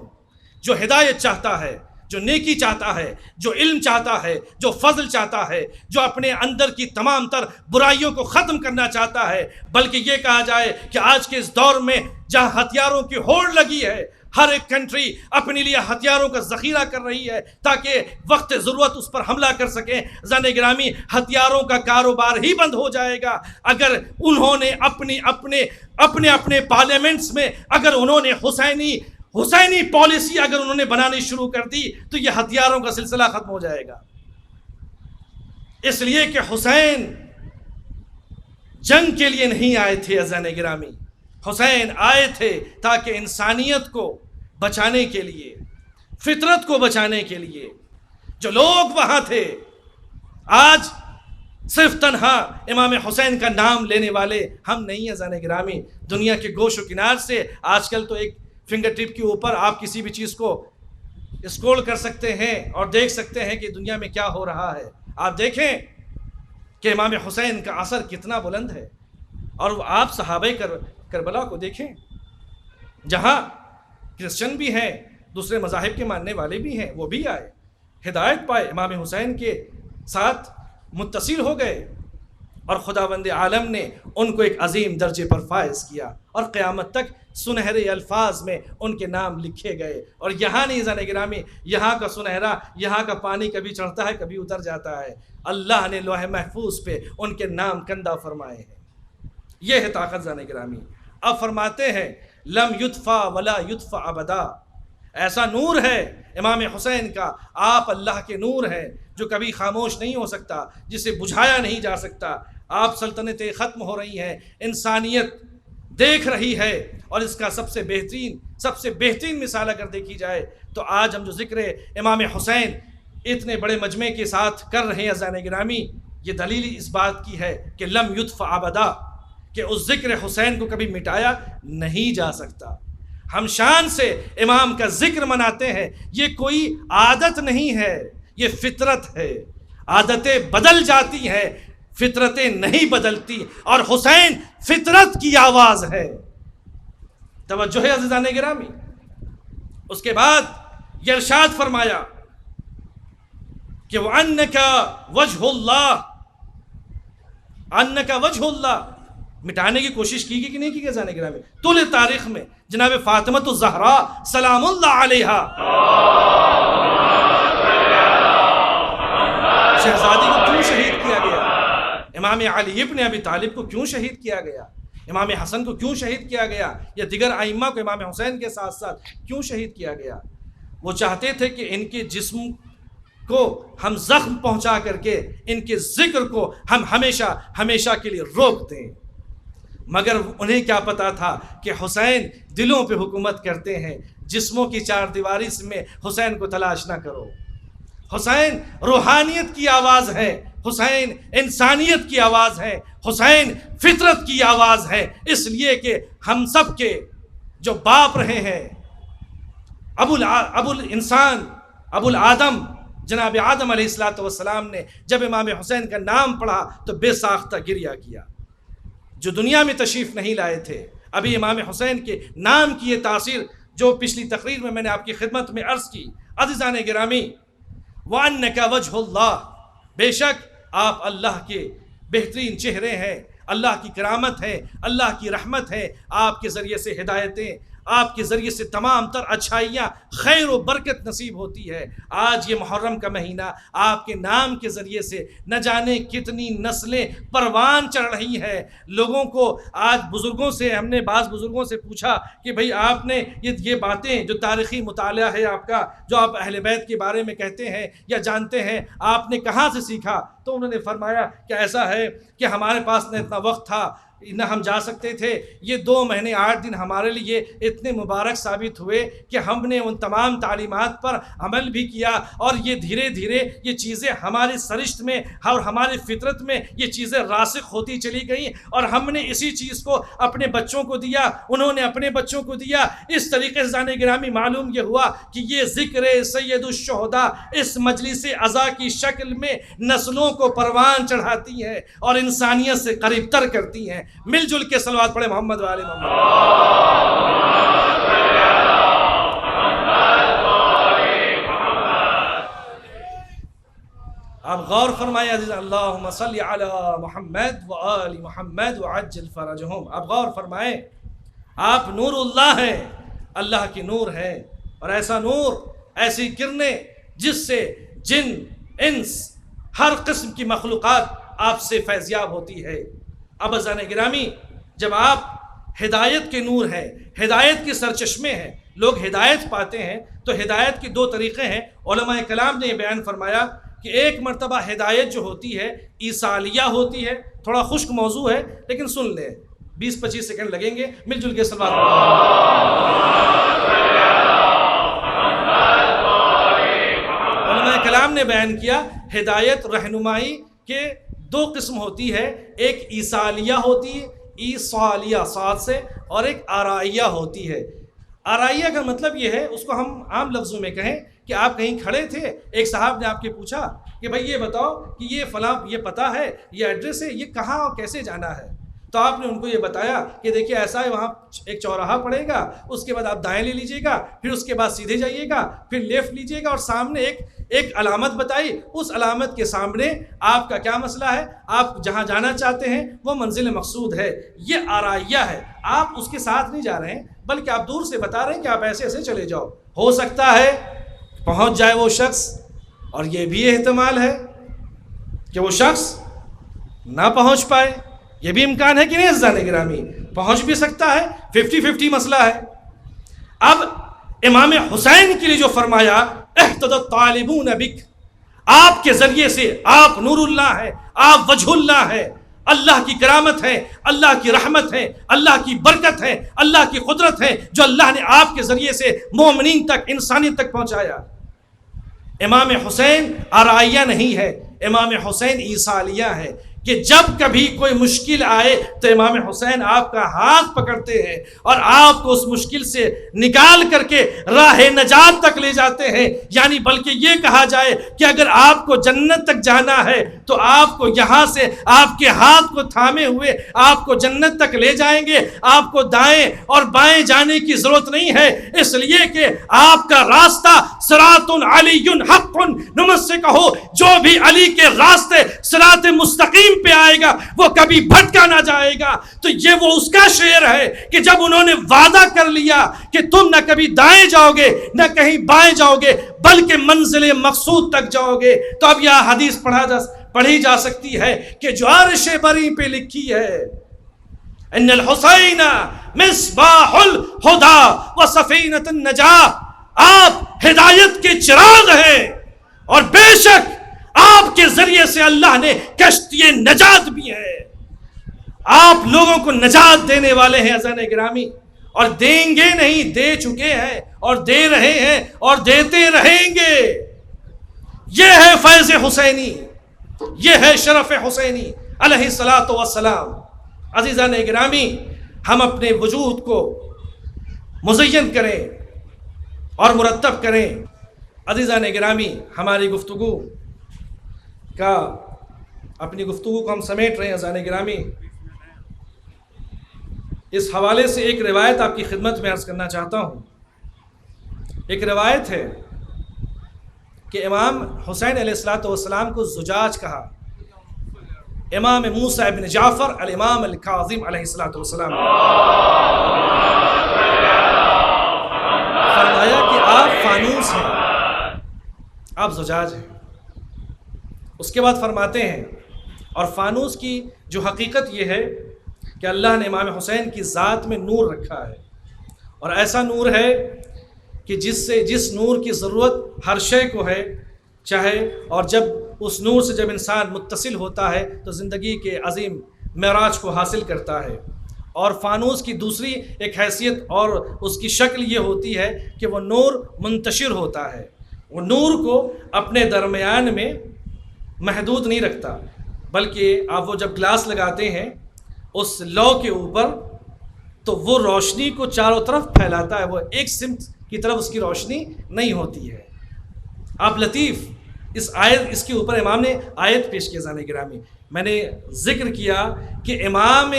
A: جو ہدایت چاہتا ہے، جو نیکی چاہتا ہے، جو علم چاہتا ہے، جو فضل چاہتا ہے، جو اپنے اندر کی تمام تر برائیوں کو ختم کرنا چاہتا ہے. بلکہ یہ کہا جائے کہ آج کے اس دور میں جہاں ہتھیاروں کی ہوڑ لگی ہے، ہر ایک کنٹری اپنے لیے ہتھیاروں کا ذخیرہ کر رہی ہے تاکہ وقت ضرورت اس پر حملہ کر سکیں. زانے گرامی ہتھیاروں کا کاروبار ہی بند ہو جائے گا اگر انہوں نے اپنے پارلیمنٹس میں اگر انہوں نے حسینی پالیسی اگر انہوں نے بنانی شروع کر دی تو یہ ہتھیاروں کا سلسلہ ختم ہو جائے گا. اس لیے کہ حسین جنگ کے لیے نہیں آئے تھے عزیزان گرامی، حسین آئے تھے تاکہ انسانیت کو بچانے کے لیے، فطرت کو بچانے کے لیے. جو لوگ وہاں تھے آج صرف تنہا امام حسین کا نام لینے والے ہم نہیں ہیں زانے گرامی. دنیا کے گوش و کنار سے آج کل تو ایک فنگر ٹپ کے اوپر آپ کسی بھی چیز کو اسکرول کر سکتے ہیں اور دیکھ سکتے ہیں کہ دنیا میں کیا ہو رہا ہے. آپ دیکھیں کہ امام حسین کا اثر کتنا بلند ہے. اور آپ صحابہ کربلا کو دیکھیں، جہاں کرسچن بھی ہیں، دوسرے مذاہب کے ماننے والے بھی ہیں، وہ بھی آئے، ہدایت پائے، امام حسین کے ساتھ متصل ہو گئے، اور خداوند عالم نے ان کو ایک عظیم درجے پر فائز کیا، اور قیامت تک سنہرے الفاظ میں ان کے نام لکھے گئے. اور یہاں نہیں زانے گرامی، یہاں کا سنہرا، یہاں کا پانی کبھی چڑھتا ہے کبھی اتر جاتا ہے، اللہ نے لوح محفوظ پہ ان کے نام کندہ فرمائے ہیں. یہ ہے طاقت زانے گرامی. اب فرماتے ہیں لم یطفا ولا یطفا ابدا. ایسا نور ہے امام حسین کا، آپ اللہ کے نور ہیں جو کبھی خاموش نہیں ہو سکتا، جسے بجھایا نہیں جا سکتا. آپ سلطنتیں ختم ہو رہی ہیں، انسانیت دیکھ رہی ہے، اور اس کا سب سے بہترین مثال اگر دیکھی جائے تو آج ہم جو ذکر امام حسین اتنے بڑے مجمع کے ساتھ کر رہے ہیں عزیزان گرامی، یہ دلیل اس بات کی ہے کہ لم یطفا ابدا، کہ اس ذکر حسین کو کبھی مٹایا نہیں جا سکتا. ہم شان سے امام کا ذکر مناتے ہیں، یہ کوئی عادت نہیں ہے، یہ فطرت ہے. عادتیں بدل جاتی ہیں، فطرتیں نہیں بدلتی، اور حسین فطرت کی آواز ہے. توجہ ہے عزیزان گرامی. اس کے بعد یہ ارشاد فرمایا کہ وَأَنَّكَ وَجْهُ اللَّهِ، انک وجہ اللہ مٹانے کی کوشش کی گئی کہ نہیں کی گئی زانے گرامی؟ طول تاریخ میں جناب فاطمۃ الزہرا سلام اللہ علیہا شہزادی کو کیوں شہید کیا گیا؟ امام علی ابن ابی طالب کو کیوں شہید کیا گیا؟ امام حسن کو کیوں شہید کیا گیا؟ یا دیگر ائمہ کو امام حسین کے ساتھ ساتھ کیوں شہید کیا گیا؟ وہ چاہتے تھے کہ ان کے جسم کو ہم زخم پہنچا کر کے ان کے ذکر کو ہم ہمیشہ کے لیے روک دیں، مگر انہیں کیا پتا تھا کہ حسین دلوں پہ حکومت کرتے ہیں، جسموں کی چار دیواری میں حسین کو تلاش نہ کرو۔ حسین روحانیت کی آواز ہے، حسین انسانیت کی آواز ہے، حسین فطرت کی آواز ہے، اس لیے کہ ہم سب کے جو باپ رہے ہیں ابو الآدم جناب آدم علیہ السلام نے جب امام حسین کا نام پڑھا تو بے ساختہ گریہ کیا۔ جو دنیا میں تشریف نہیں لائے تھے، ابھی امام حسین کے نام کی یہ تاثیر جو پچھلی تقریر میں نے آپ کی خدمت میں عرض کی۔ عزیزان گرامی، وَأَنَّكَ وَجْهُ اللَّهِ، بے شک آپ اللہ کے بہترین چہرے ہیں، اللہ کی کرامت ہے، اللہ کی رحمت ہے، آپ کے ذریعے سے ہدایتیں، آپ کے ذریعے سے تمام تر اچھائیاں، خیر و برکت نصیب ہوتی ہے۔ آج یہ محرم کا مہینہ آپ کے نام کے ذریعے سے نہ جانے کتنی نسلیں پروان چڑھ رہی ہیں۔ لوگوں کو آج بزرگوں سے ہم نے بعض بزرگوں سے پوچھا کہ بھئی آپ نے یہ باتیں جو تاریخی مطالعہ ہے آپ کا، جو آپ اہل بیت کے بارے میں کہتے ہیں یا جانتے ہیں، آپ نے کہاں سے سیکھا؟ تو انہوں نے فرمایا کہ ایسا ہے کہ ہمارے پاس نہ اتنا وقت تھا نہ ہم جا سکتے تھے، یہ 2 مہینے 8 دن ہمارے لیے اتنے مبارک ثابت ہوئے کہ ہم نے ان تمام تعلیمات پر عمل بھی کیا، اور یہ دھیرے دھیرے یہ چیزیں ہماری سرشت میں اور ہماری فطرت میں یہ چیزیں راسخ ہوتی چلی گئیں، اور ہم نے اسی چیز کو اپنے بچوں کو دیا، انہوں نے اپنے بچوں کو دیا۔ اس طریقے سے زان گرامی معلوم یہ ہوا کہ یہ ذکر سید الشہداء اس مجلس عزا کی شکل میں نسلوں کو پروان چڑھاتی ہے اور انسانیت سے قریب تر کرتی ہیں۔ مل جل کے صلوات پڑھے محمد و آل محمد۔ آپ غور فرمائے عزیز، اللہم صلی علی محمد و آل محمد وعجل فرجہم۔ آپ غور فرمائے، آپ نور اللہ ہیں، اللہ کی نور ہے، اور ایسا نور، ایسی کرنیں جس سے جن انس ہر قسم کی مخلوقات آپ سے فیضیاب ہوتی ہے۔ اب عزیزان گرامی، جب آپ ہدایت کے نور ہیں، ہدایت کے سرچشمے ہیں، لوگ ہدایت پاتے ہیں، تو ہدایت کے 2 طریقے ہیں۔ علماء کلام نے یہ بیان فرمایا کہ ایک مرتبہ ہدایت جو ہوتی ہے ایصالیہ ہوتی ہے، تھوڑا خشک موضوع ہے لیکن سن لیں، 20-25 سیکنڈ لگیں گے، مل جل کے صلوات علماء کلام نے بیان کیا ہدایت رہنمائی کے 2 قسم ہوتی ہے، ایک ایصالیہ ہوتی ہے، ایصالیہ صاد سے، اور ایک آرائیہ ہوتی ہے۔ آرائیہ کا مطلب یہ ہے، اس کو ہم عام لفظوں میں کہیں کہ آپ کہیں کھڑے تھے، ایک صاحب نے آپ کے پوچھا کہ بھائی یہ بتاؤ کہ یہ فلاں یہ پتہ ہے، یہ ایڈریس ہے، یہ کہاں اور کیسے جانا ہے؟ تو آپ نے ان کو یہ بتایا کہ دیکھیے ایسا ہے، وہاں ایک چوراہا پڑے گا، اس کے بعد آپ دائیں لے لیجئے گا، پھر اس کے بعد سیدھے جائیے گا، پھر لیفٹ لیجئے گا، اور سامنے ایک علامت بتائی، اس علامت کے سامنے آپ کا کیا مسئلہ ہے، آپ جہاں جانا چاہتے ہیں وہ منزل مقصود ہے۔ یہ آرائیہ ہے، آپ اس کے ساتھ نہیں جا رہے ہیں بلکہ آپ دور سے بتا رہے ہیں کہ آپ ایسے ایسے چلے جاؤ۔ ہو سکتا ہے پہنچ جائے وہ شخص، اور یہ بھی احتمال ہے کہ وہ شخص نہ پہنچ پائے، یہ بھی امکان ہے کہ نہیں عزیزان گرامی؟ پہنچ بھی سکتا ہے، 50-50 مسئلہ ہے۔ اب امام حسین کے لیے جو فرمایا احتدى الطالبون بک، آپ کے ذریعے سے آپ نور اللہ ہے، آپ وجہ اللہ ہے، اللہ کی کرامت ہے، اللہ کی رحمت ہے، اللہ کی برکت ہے، اللہ کی قدرت ہے، جو اللہ نے آپ کے ذریعے سے مومنین تک، انسانیت تک پہنچایا۔ امام حسین آرائیہ نہیں ہے، امام حسین ایصالیہ ہے، کہ جب کبھی کوئی مشکل آئے تو امام حسین آپ کا ہاتھ پکڑتے ہیں اور آپ کو اس مشکل سے نکال کر کے راہ نجات تک لے جاتے ہیں۔ یعنی بلکہ یہ کہا جائے کہ اگر آپ کو جنت تک جانا ہے تو آپ کو یہاں سے آپ کے ہاتھ کو تھامے ہوئے آپ کو جنت تک لے جائیں گے، آپ کو دائیں اور بائیں جانے کی ضرورت نہیں ہے، اس لیے کہ آپ کا راستہ صراط علی حق، نمت سے کہو جو بھی علی کے راستے صراط مستقیم مستقیم پہ آئے گا وہ کبھی بھٹکا نہ جائے گا۔ تو یہ وہ اس کا شعر ہے کہ جب انہوں نے وعدہ کر لیا کہ تم نہ کبھی دائیں جاؤ گے نہ کہیں بائیں جاؤ گے بلکہ منزل مقصود تک جاؤ گے، تو اب یہ حدیث پڑھی جا سکتی ہے کہ جو عرش بری پہ لکھی ہے ان الحسین مصباح الہدی و سفینۃ النجاہ، آپ ہدایت کے چراغ ہیں اور بے شک آپ کے ذریعے سے اللہ نے کشتی نجات بھی ہے، آپ لوگوں کو نجات دینے والے ہیں عزیزان گرامی، اور دیں گے نہیں، دے چکے ہیں اور دے رہے ہیں اور دیتے رہیں گے۔ یہ ہے فیض حسینی، یہ ہے شرف حسینی علیہ الصلاۃ والسلام۔ عزیزان گرامی، ہم اپنے وجود کو مزین کریں اور مرتب کریں۔ عزیزان گرامی، ہماری گفتگو کا اپنی گفتگو کو ہم سمیٹ رہے ہیں عزیزان گرامی۔ اس حوالے سے ایک روایت آپ کی خدمت میں عرض کرنا چاہتا ہوں۔ ایک روایت ہے کہ امام حسین علیہ الصلوۃ والسلام کو زجاج کہا، امام موسیٰ ابن جعفر الامام الکاظم علیہ الصلوۃ والسلام فرمایا کہ آپ فانوس ہیں، آپ زجاج ہیں۔ اس کے بعد فرماتے ہیں اور فانوس کی جو حقیقت یہ ہے کہ اللہ نے امام حسین کی ذات میں نور رکھا ہے، اور ایسا نور ہے کہ جس نور کی ضرورت ہر شے کو ہے، چاہے، اور جب اس نور سے جب انسان متصل ہوتا ہے تو زندگی کے عظیم معراج کو حاصل کرتا ہے۔ اور فانوس کی دوسری ایک حیثیت اور اس کی شکل یہ ہوتی ہے کہ وہ نور منتشر ہوتا ہے، وہ نور کو اپنے درمیان میں محدود نہیں رکھتا، بلکہ آپ وہ جب گلاس لگاتے ہیں اس لو کے اوپر تو وہ روشنی کو چاروں طرف پھیلاتا ہے، وہ ایک سمت کی طرف اس کی روشنی نہیں ہوتی ہے۔ آپ لطیف اس کے اوپر امام نے آیت پیش کی عزیزان گرامی۔ میں نے ذکر کیا کہ امام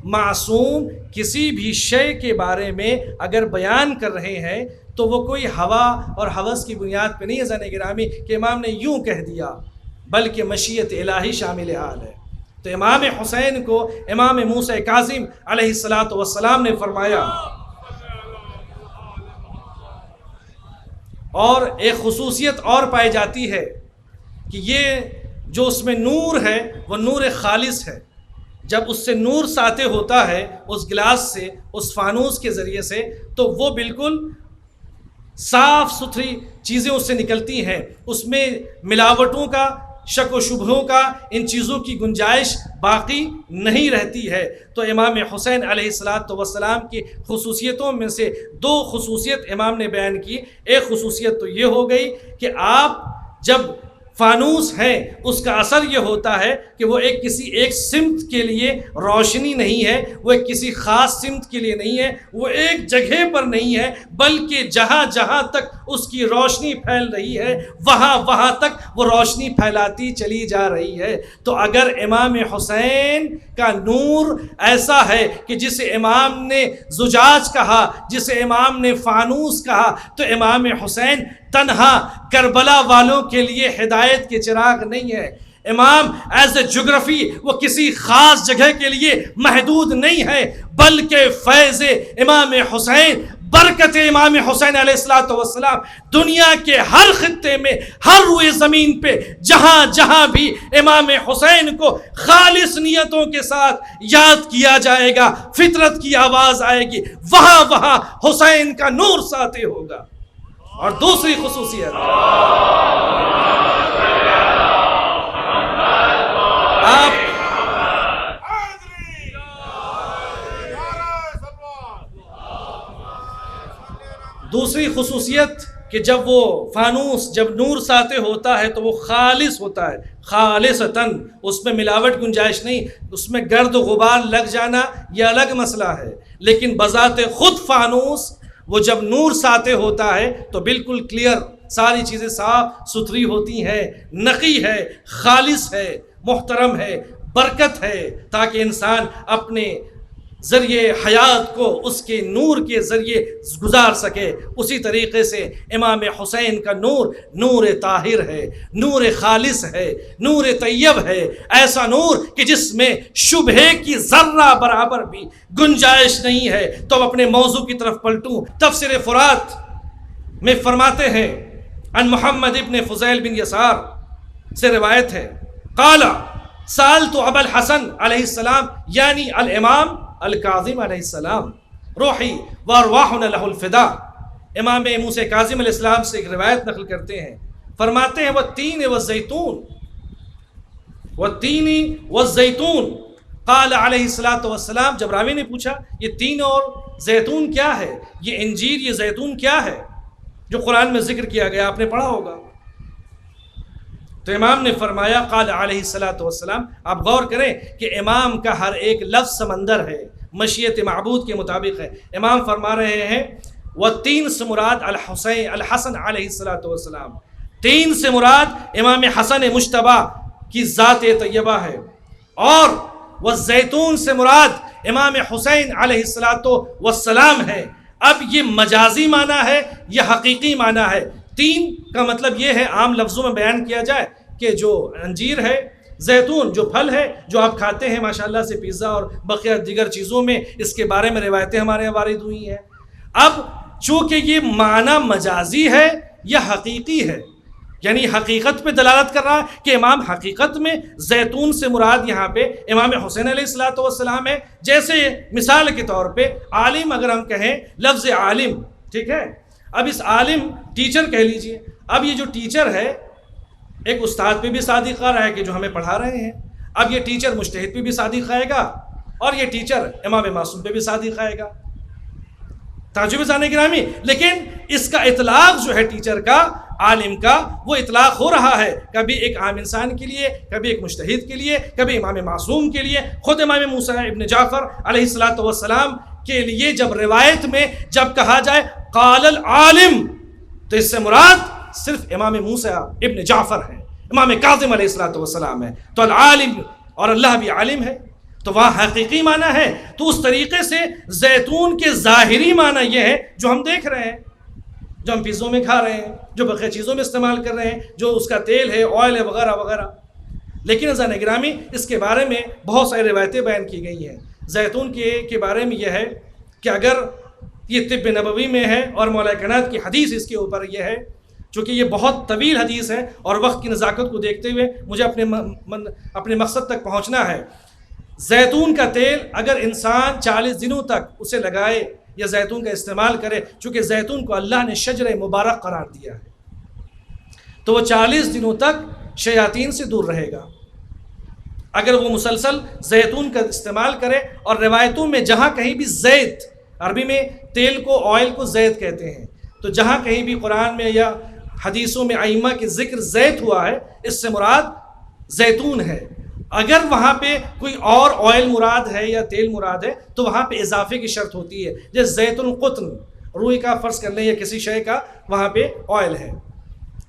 A: معصوم کسی بھی شے کے بارے میں اگر بیان کر رہے ہیں تو وہ کوئی ہوا اور ہوس کی بنیاد پہ نہیں عزیزان گرامی کہ امام نے یوں کہہ دیا، بلکہ مشیت الہی شامل حال ہے۔ تو امام حسین کو امام موسیٰ کاظم علیہ الصلوۃ والسلام نے فرمایا، اور ایک خصوصیت اور پائی جاتی ہے کہ یہ جو اس میں نور ہے وہ نور خالص ہے۔ جب اس سے نور ساطع ہوتا ہے اس گلاس سے، اس فانوس کے ذریعے سے، تو وہ بالکل صاف ستھری چیزیں اس سے نکلتی ہیں، اس میں ملاوٹوں کا، شک و شبہوں کا، ان چیزوں کی گنجائش باقی نہیں رہتی ہے۔ تو امام حسین علیہ الصلوۃ والسلام کی خصوصیتوں میں سے دو خصوصیت امام نے بیان کی۔ ایک خصوصیت تو یہ ہو گئی کہ آپ جب فانوس ہیں اس کا اثر یہ ہوتا ہے کہ وہ کسی ایک سمت کے لیے روشنی نہیں ہے، وہ کسی خاص سمت کے لیے نہیں ہے، وہ ایک جگہ پر نہیں ہے، بلکہ جہاں جہاں تک اس کی روشنی پھیل رہی ہے وہاں وہاں تک وہ روشنی پھیلاتی چلی جا رہی ہے۔ تو اگر امام حسین کا نور ایسا ہے کہ جسے امام نے زجاج کہا، جسے امام نے فانوس کہا، تو امام حسین تنہا کربلا والوں کے لیے ہدایت کے چراغ نہیں ہے۔ امام ایز اے جغرافی وہ کسی خاص جگہ کے لیے محدود نہیں ہے، بلکہ فیض امام حسین، برکت امام حسین علیہ الصلوۃ والسلام دنیا کے ہر خطے میں، ہر روئے زمین پہ جہاں جہاں بھی امام حسین کو خالص نیتوں کے ساتھ یاد کیا جائے گا، فطرت کی آواز آئے گی، وہاں وہاں حسین کا نور ساطع ہوگا۔ اور دوسری خصوصیت، آپ دوسری خصوصیت کہ جب وہ فانوس جب نور ساطع ہوتا ہے تو وہ خالص ہوتا ہے، خالصتاً، اس میں ملاوٹ گنجائش نہیں، اس میں گرد و غبار لگ جانا یہ الگ مسئلہ ہے، لیکن بذات خود فانوس وہ جب نور ساطع ہوتا ہے تو بالکل کلیئر، ساری چیزیں صاف ستھری ہوتی ہیں، نقی ہے، خالص ہے، محترم ہے، برکت ہے، تاکہ انسان اپنے ذریعے حیات کو اس کے نور کے ذریعے گزار سکے، اسی طریقے سے امام حسین کا نور نور طاہر ہے، نور خالص ہے، نور طیب ہے، ایسا نور کہ جس میں شبہے کی ذرہ برابر بھی گنجائش نہیں ہے۔ تو اب اپنے موضوع کی طرف پلٹوں۔ تفسیر فرات میں فرماتے ہیں ان محمد ابن فضیل بن یسار سے روایت ہے، قال سألت ابا الحسن علیہ السلام، یعنی الامام الکاظم علیہ السلام، روحی وارواحنا لہ الفدا، امام موسیٰ کاظم علیہ السلام سے ایک روایت نقل کرتے ہیں، فرماتے ہیں والتین والزیتون، والتین والزیتون، قال علیہ الصلوۃ والسلام، جب راوی نے پوچھا یہ تین اور زیتون کیا ہے، یہ انجیر یہ زیتون کیا ہے جو قرآن میں ذکر کیا گیا، آپ نے پڑھا ہوگا، تو امام نے فرمایا قال علیہ الصلوۃ والسلام، آپ غور کریں کہ امام کا ہر ایک لفظ سمندر ہے، مشیت معبود کے مطابق ہے۔ امام فرما رہے ہیں والتین سے مراد الحسن علیہ الصلوۃ والسلام، تین سے مراد امام حسن مجتبیٰ کی ذات طیبہ ہے، اور والزیتون سے مراد امام حسین علیہ الصلوۃ والسلام ہے۔ اب یہ مجازی معنی ہے یہ حقیقی معنی ہے؟ تین کا مطلب یہ ہے، عام لفظوں میں بیان کیا جائے کہ جو انجیر ہے، زیتون جو پھل ہے جو آپ کھاتے ہیں ماشاءاللہ سے پیزا اور بقیہ دیگر چیزوں میں، اس کے بارے میں روایتیں ہمارے یہاں وارد ہوئی ہیں۔ اب چونکہ یہ معنی مجازی ہے یا حقیقی ہے، یعنی حقیقت پہ دلالت کر رہا ہے کہ امام حقیقت میں زیتون سے مراد یہاں پہ امام حسین علیہ الصلوۃ والسلام ہے۔ جیسے مثال کے طور پہ عالم اگر ہم کہیں، لفظ عالم، ٹھیک ہے، اب اس عالم ٹیچر کہہ لیجئے، اب یہ جو ٹیچر ہے ایک استاد پہ بھی صادق رہا ہے کہ جو ہمیں پڑھا رہے ہیں، اب یہ ٹیچر مجتہد پہ بھی صادق آئے گا اور یہ ٹیچر امام معصوم پہ بھی صادق آئے گا۔ تعجب جانے گرامی، لیکن اس کا اطلاق جو ہے ٹیچر کا، عالم کا، وہ اطلاق ہو رہا ہے کبھی ایک عام انسان کے لیے، کبھی ایک مجتہد کے لیے، کبھی امام معصوم کے لیے۔ خود امام موسیٰ ابن جعفر علیہ الصلوۃ والسلام کے لیے جب روایت میں جب کہا جائے قال العالم، تو اس سے مراد صرف امام موسیٰ ابن جعفر ہے، امام کاظم علیہ الصلوۃ والسلام ہے۔ تو العالم اور اللہ بھی عالم ہے، تو وہاں حقیقی معنی ہے۔ تو اس طریقے سے زیتون کے ظاہری معنی یہ ہے جو ہم دیکھ رہے ہیں، جو ہم پیزوں میں کھا رہے ہیں، جو بقیہ چیزوں میں استعمال کر رہے ہیں، جو اس کا تیل ہے، آئل ہے، وغیرہ وغیرہ۔ لیکن عزیزان گرامی، اس کے بارے میں بہت ساری روایتیں بیان کی گئی ہیں۔ زیتون کے بارے میں یہ ہے کہ اگر یہ طب نبوی میں ہے اور مولا کائنات کی حدیث اس کے اوپر یہ ہے، چونکہ یہ بہت طویل حدیث ہے اور وقت کی نزاکت کو دیکھتے ہوئے مجھے اپنے مقصد تک پہنچنا ہے۔ زیتون کا تیل اگر انسان 40 دنوں تک اسے لگائے یا زیتون کا استعمال کرے، چونکہ زیتون کو اللہ نے شجر مبارک قرار دیا ہے، تو وہ 40 دنوں تک شیاطین سے دور رہے گا اگر وہ مسلسل زیتون کا استعمال کرے۔ اور روایتوں میں جہاں کہیں بھی زیت، عربی میں تیل کو، آئل کو زیت کہتے ہیں، تو جہاں کہیں بھی قرآن میں یا حدیثوں میں ائمہ کے ذکر زیت ہوا ہے، اس سے مراد زیتون ہے۔ اگر وہاں پہ کوئی اور آئل مراد ہے یا تیل مراد ہے تو وہاں پہ اضافے کی شرط ہوتی ہے، جیسے زیت القطن، روئی کا فرض کر لیں یا کسی شے کا وہاں پہ آئل ہے۔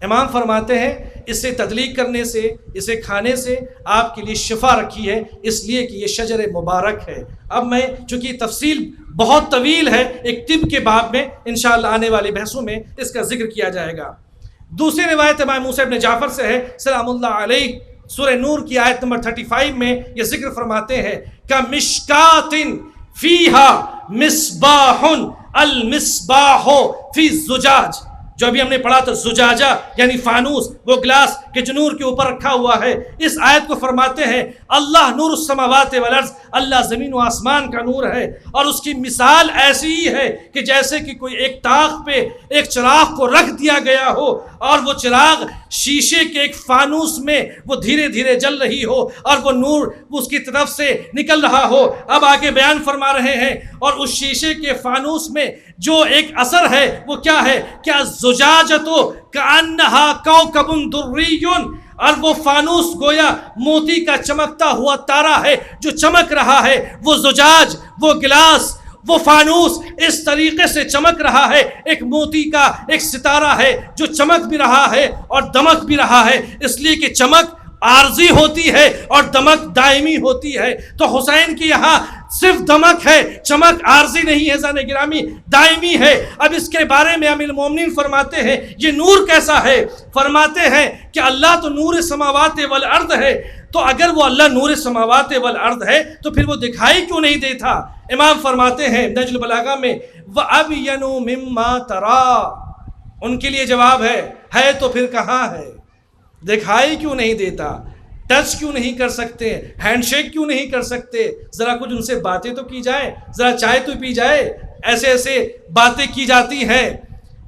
A: امام فرماتے ہیں اسے تدلیق کرنے سے، اسے کھانے سے آپ کے لیے شفا رکھی ہے، اس لیے کہ یہ شجر مبارک ہے۔ اب میں چونکہ تفصیل بہت طویل ہے، ایک طب کے باب میں انشاءاللہ آنے والی بحثوں میں اس کا ذکر کیا جائے گا۔ دوسری روایت امام موسیٰ ابن جعفر سے ہے سلام اللہ علیہ، سورہ نور کی آیت نمبر 35 میں یہ ذکر فرماتے ہیں کَمِشْکَاتٍ فِیہا مِصْبَاحٌ الْمِصْبَاحُ فِی الزُّجَاج، جو ابھی ہم نے پڑھا تھا زجاجہ یعنی فانوس، وہ گلاس کہ جو نور کے اوپر رکھا ہوا ہے۔ اس آیت کو فرماتے ہیں اللہ نور السماوات والارض، اللہ زمین و آسمان کا نور ہے، اور اس کی مثال ایسی ہی ہے کہ جیسے کہ کوئی ایک طاق پہ ایک چراغ کو رکھ دیا گیا ہو اور وہ چراغ شیشے کے ایک فانوس میں وہ دھیرے دھیرے جل رہی ہو اور وہ نور اس کی طرف سے نکل رہا ہو۔ اب آگے بیان فرما رہے ہیں اور اس شیشے کے فانوس میں جو ایک اثر ہے وہ کیا ہے، کیا زجاجتو کأنہا کوکب دری، اور وہ فانوس گویا موتی کا چمکتا ہوا تارا ہے جو چمک رہا ہے۔ وہ زجاج، وہ گلاس، وہ فانوس اس طریقے سے چمک رہا ہے، ایک موتی کا ایک ستارہ ہے جو چمک بھی رہا ہے اور دمک بھی رہا ہے، اس لیے کہ چمک عارضی ہوتی ہے اور دمک دائمی ہوتی ہے۔ تو حسین کی یہاں صرف دمک ہے، چمک عارضی نہیں ہے زان گرامی، دائمی ہے۔ اب اس کے بارے میں امیر المومنین فرماتے ہیں یہ نور کیسا ہے؟ فرماتے ہیں کہ اللہ تو نور سماوات والارض ہے، تو اگر وہ اللہ نور سماوات والارض ہے تو پھر وہ دکھائی کیوں نہیں دیتا؟ امام فرماتے ہیں نہج البلاغہ میں وَأَبْيَنُ مِمَّا تَرَى، ان کے لیے جواب ہے تو پھر کہاں ہے؟ دکھائی کیوں نہیں دیتا؟ ٹچ کیوں نہیں کر سکتے؟ ہینڈ شیک کیوں نہیں کر سکتے؟ ذرا کچھ ان سے باتیں تو کی جائے، ذرا چائے تو پی جائے۔ ایسے ایسے باتیں کی جاتی ہیں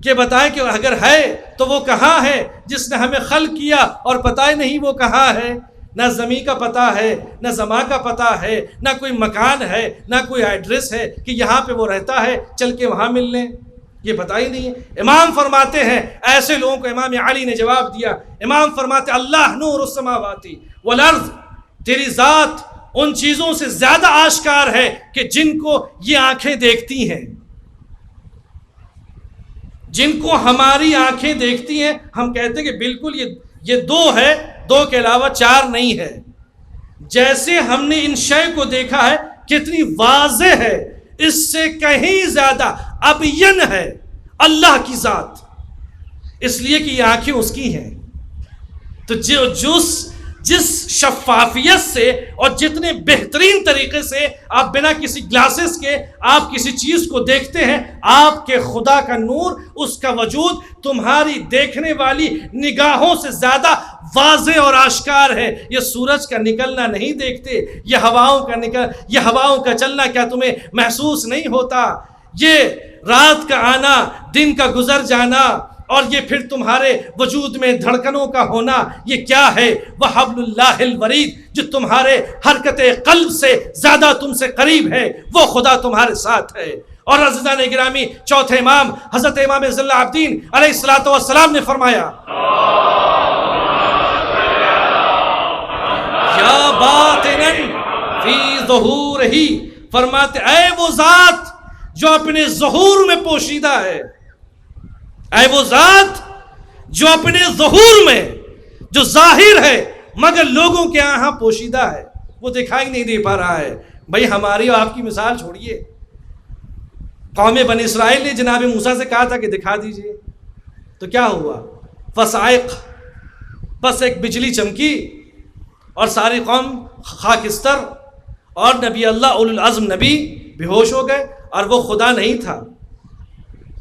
A: کہ بتائیں کہ اگر ہے تو وہ کہاں ہے جس نے ہمیں خلق کیا اور پتہ ہی نہیں وہ کہاں ہے؟ نہ زمین کا پتہ ہے، نہ زمان کا پتہ ہے، نہ کوئی مکان ہے، نہ کوئی ایڈریس ہے کہ یہاں پہ وہ رہتا ہے چل کے وہاں مل لیں، یہ پتہ ہی نہیں ہے۔ امام فرماتے ہیں ایسے لوگوں کو امام علی نے جواب دیا، امام فرماتے اللہ نور السماوات والارض، تیری ذات ان چیزوں سے زیادہ آشکار ہے کہ جن کو یہ آنکھیں دیکھتی ہیں، جن کو ہماری آنکھیں دیکھتی ہیں۔ ہم کہتے ہیں کہ بالکل یہ دو ہے، دو کے علاوہ چار نہیں ہے۔ جیسے ہم نے ان شے کو دیکھا ہے کتنی واضح ہے، اس سے کہیں زیادہ ابین ہے اللہ کی ذات، اس لیے کہ یہ آنکھیں اس کی ہیں۔ تو جس شفافیت سے اور جتنے بہترین طریقے سے آپ بنا کسی گلاسز کے آپ کسی چیز کو دیکھتے ہیں، آپ کے خدا کا نور، اس کا وجود تمہاری دیکھنے والی نگاہوں سے زیادہ واضح اور آشکار ہے۔ یہ سورج کا نکلنا نہیں دیکھتے، یہ ہواؤں کا چلنا کیا تمہیں محسوس نہیں ہوتا؟ یہ رات کا آنا، دن کا گزر جانا، اور یہ پھر تمہارے وجود میں دھڑکنوں کا ہونا، یہ کیا ہے؟ وَحَبْلُ اللَّهِ الْوَرِيدِ، جو تمہارے حرکت قلب سے زیادہ تم سے قریب ہے، وہ خدا تمہارے ساتھ ہے۔ اور عزیزان گرامی، چوتھے امام حضرت امام ذی العابدین علیہ السلام نے فرمایا یا باطناً فی ظہورہ، فرماتے اے وہ ذات جو اپنے ظہور میں پوشیدہ ہے، اے وہ ذات جو اپنے ظہور میں، جو ظاہر ہے مگر لوگوں کے یہاں پوشیدہ ہے، وہ دکھائی نہیں دے پا رہا ہے۔ بھائی ہماری اور آپ کی مثال چھوڑیے، قوم بنی اسرائیل نے جناب موسیٰ سے کہا تھا کہ دکھا دیجئے، تو کیا ہوا؟ فصائق، بس ایک بجلی چمکی اور ساری قوم خاکستر، اور نبی اللہ اولو العزم نبی بے ہوش ہو گئے، اور وہ خدا نہیں تھا۔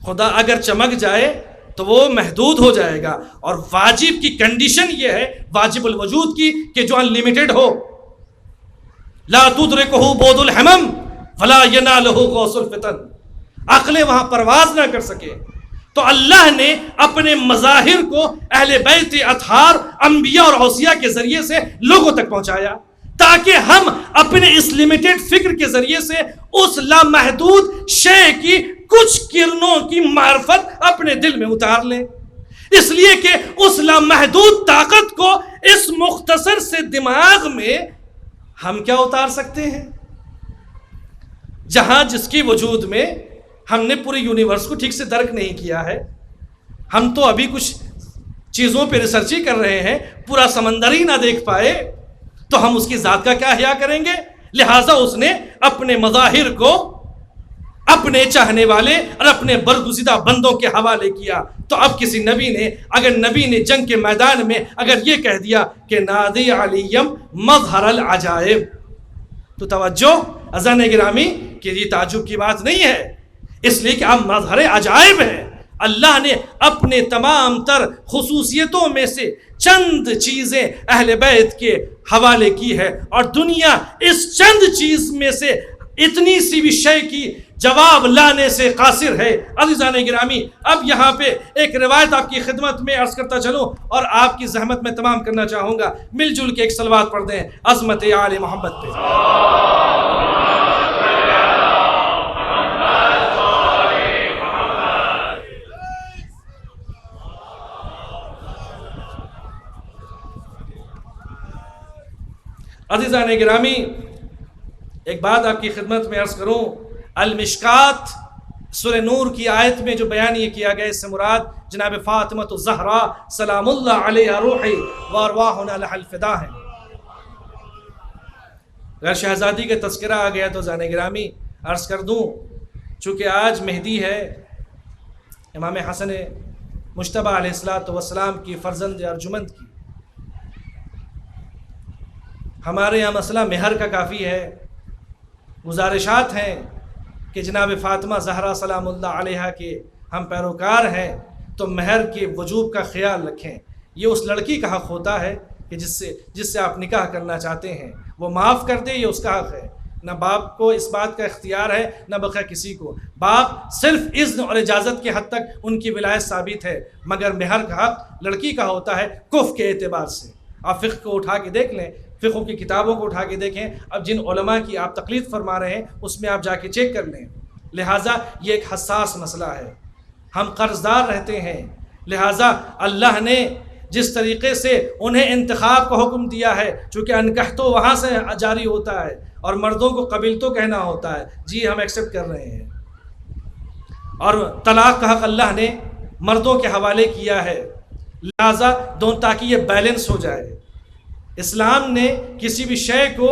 A: خدا اگر چمک جائے تو وہ محدود ہو جائے گا، اور واجب کی کنڈیشن یہ ہے، واجب الوجود کی، کہ جو انلیمیٹڈ ہو۔ لا تدرکہ بعد الہمم فلا ینالہ غوث الفتن، عقلیں وہاں پرواز نہ کر سکے۔ تو اللہ نے اپنے مظاہر کو اہل بیت اطہار، انبیاء اور اوصیاء کے ذریعے سے لوگوں تک پہنچایا، تاکہ ہم اپنے اس لمیٹڈ فکر کے ذریعے سے اس لامحدود شے کی کچھ کرنوں کی معرفت اپنے دل میں اتار لیں۔ اس لیے کہ اس لامحدود طاقت کو اس مختصر سے دماغ میں ہم کیا اتار سکتے ہیں؟ جہاں جس کی وجود میں ہم نے پوری یونیورس کو ٹھیک سے درک نہیں کیا ہے، ہم تو ابھی کچھ چیزوں پہ ریسرچ ہی کر رہے ہیں، پورا سمندر ہی نہ دیکھ پائے تو ہم اس کی ذات کا کیا احیا کریں گے؟ لہٰذا اس نے اپنے مظاہر کو اپنے چاہنے والے اور اپنے برگزیدہ بندوں کے حوالے کیا۔ تو اب کسی نبی نے، اگر نبی نے جنگ کے میدان میں اگر یہ کہہ دیا کہ نادی علیم مظہر العجائب، تو توجہ اذان گرامی کہ یہ تعجب کی بات نہیں ہے، اس لیے کہ اب مظہر عجائب ہے۔ اللہ نے اپنے تمام تر خصوصیتوں میں سے چند چیزیں اہل بیت کے حوالے کی ہے، اور دنیا اس چند چیز میں سے اتنی سی بھی شے کی جواب لانے سے قاصر ہے۔ عزیزان گرامی، اب یہاں پہ ایک روایت آپ کی خدمت میں عرض کرتا چلوں اور آپ کی زحمت میں تمام کرنا چاہوں گا، مل جل کے ایک صلوات پڑھ دیں عظمت آل محمد پہ۔ عزیزان گرامی، ایک بات آپ کی خدمت میں عرض کروں، المشکات سورہ نور کی آیت میں جو بیان یہ کیا گیا، اس سے مراد جناب فاطمہ الزہرا سلام اللہ علیہ روحی و ارواحنا لہا الفدا ہے۔ اگر شہزادی کا تذکرہ آ گیا تو زان گرامی عرض کر دوں، چونکہ آج مہدی ہے، امام حسن مجتبیٰ علیہ السلام کی فرزند ارجمند کی، ہمارے یہاں مسئلہ مہر کا کافی ہے، گزارشات ہیں کہ جناب فاطمہ زہرا سلام اللہ علیہا کے ہم پیروکار ہیں تو مہر کے وجوب کا خیال رکھیں۔ یہ اس لڑکی کا حق ہوتا ہے کہ جس سے آپ نکاح کرنا چاہتے ہیں، وہ معاف کر دے، یہ اس کا حق ہے، نہ باپ کو اس بات کا اختیار ہے نہ بقیہ کسی کو۔ باپ صرف اذن اور اجازت کے حد تک ان کی ولایت ثابت ہے، مگر مہر کا حق لڑکی کا ہوتا ہے کف کے اعتبار سے۔ آپ فقہ کو اٹھا کے دیکھ لیں، فقہ کی کتابوں کو اٹھا کے دیکھیں، اب جن علماء کی آپ تقلید فرما رہے ہیں اس میں آپ جا کے چیک کر لیں۔ لہٰذا یہ ایک حساس مسئلہ ہے، ہم قرض دار رہتے ہیں، لہٰذا اللہ نے جس طریقے سے انہیں انتخاب کا حکم دیا ہے، چونکہ انکحتو وہاں سے جاری ہوتا ہے اور مردوں کو قبلتو کہنا ہوتا ہے، جی ہم ایکسیپٹ کر رہے ہیں، اور طلاق کا حق اللہ نے مردوں کے حوالے کیا ہے، لہٰذا تاکہ یہ بیلنس ہو جائے۔ اسلام نے کسی بھی شے کو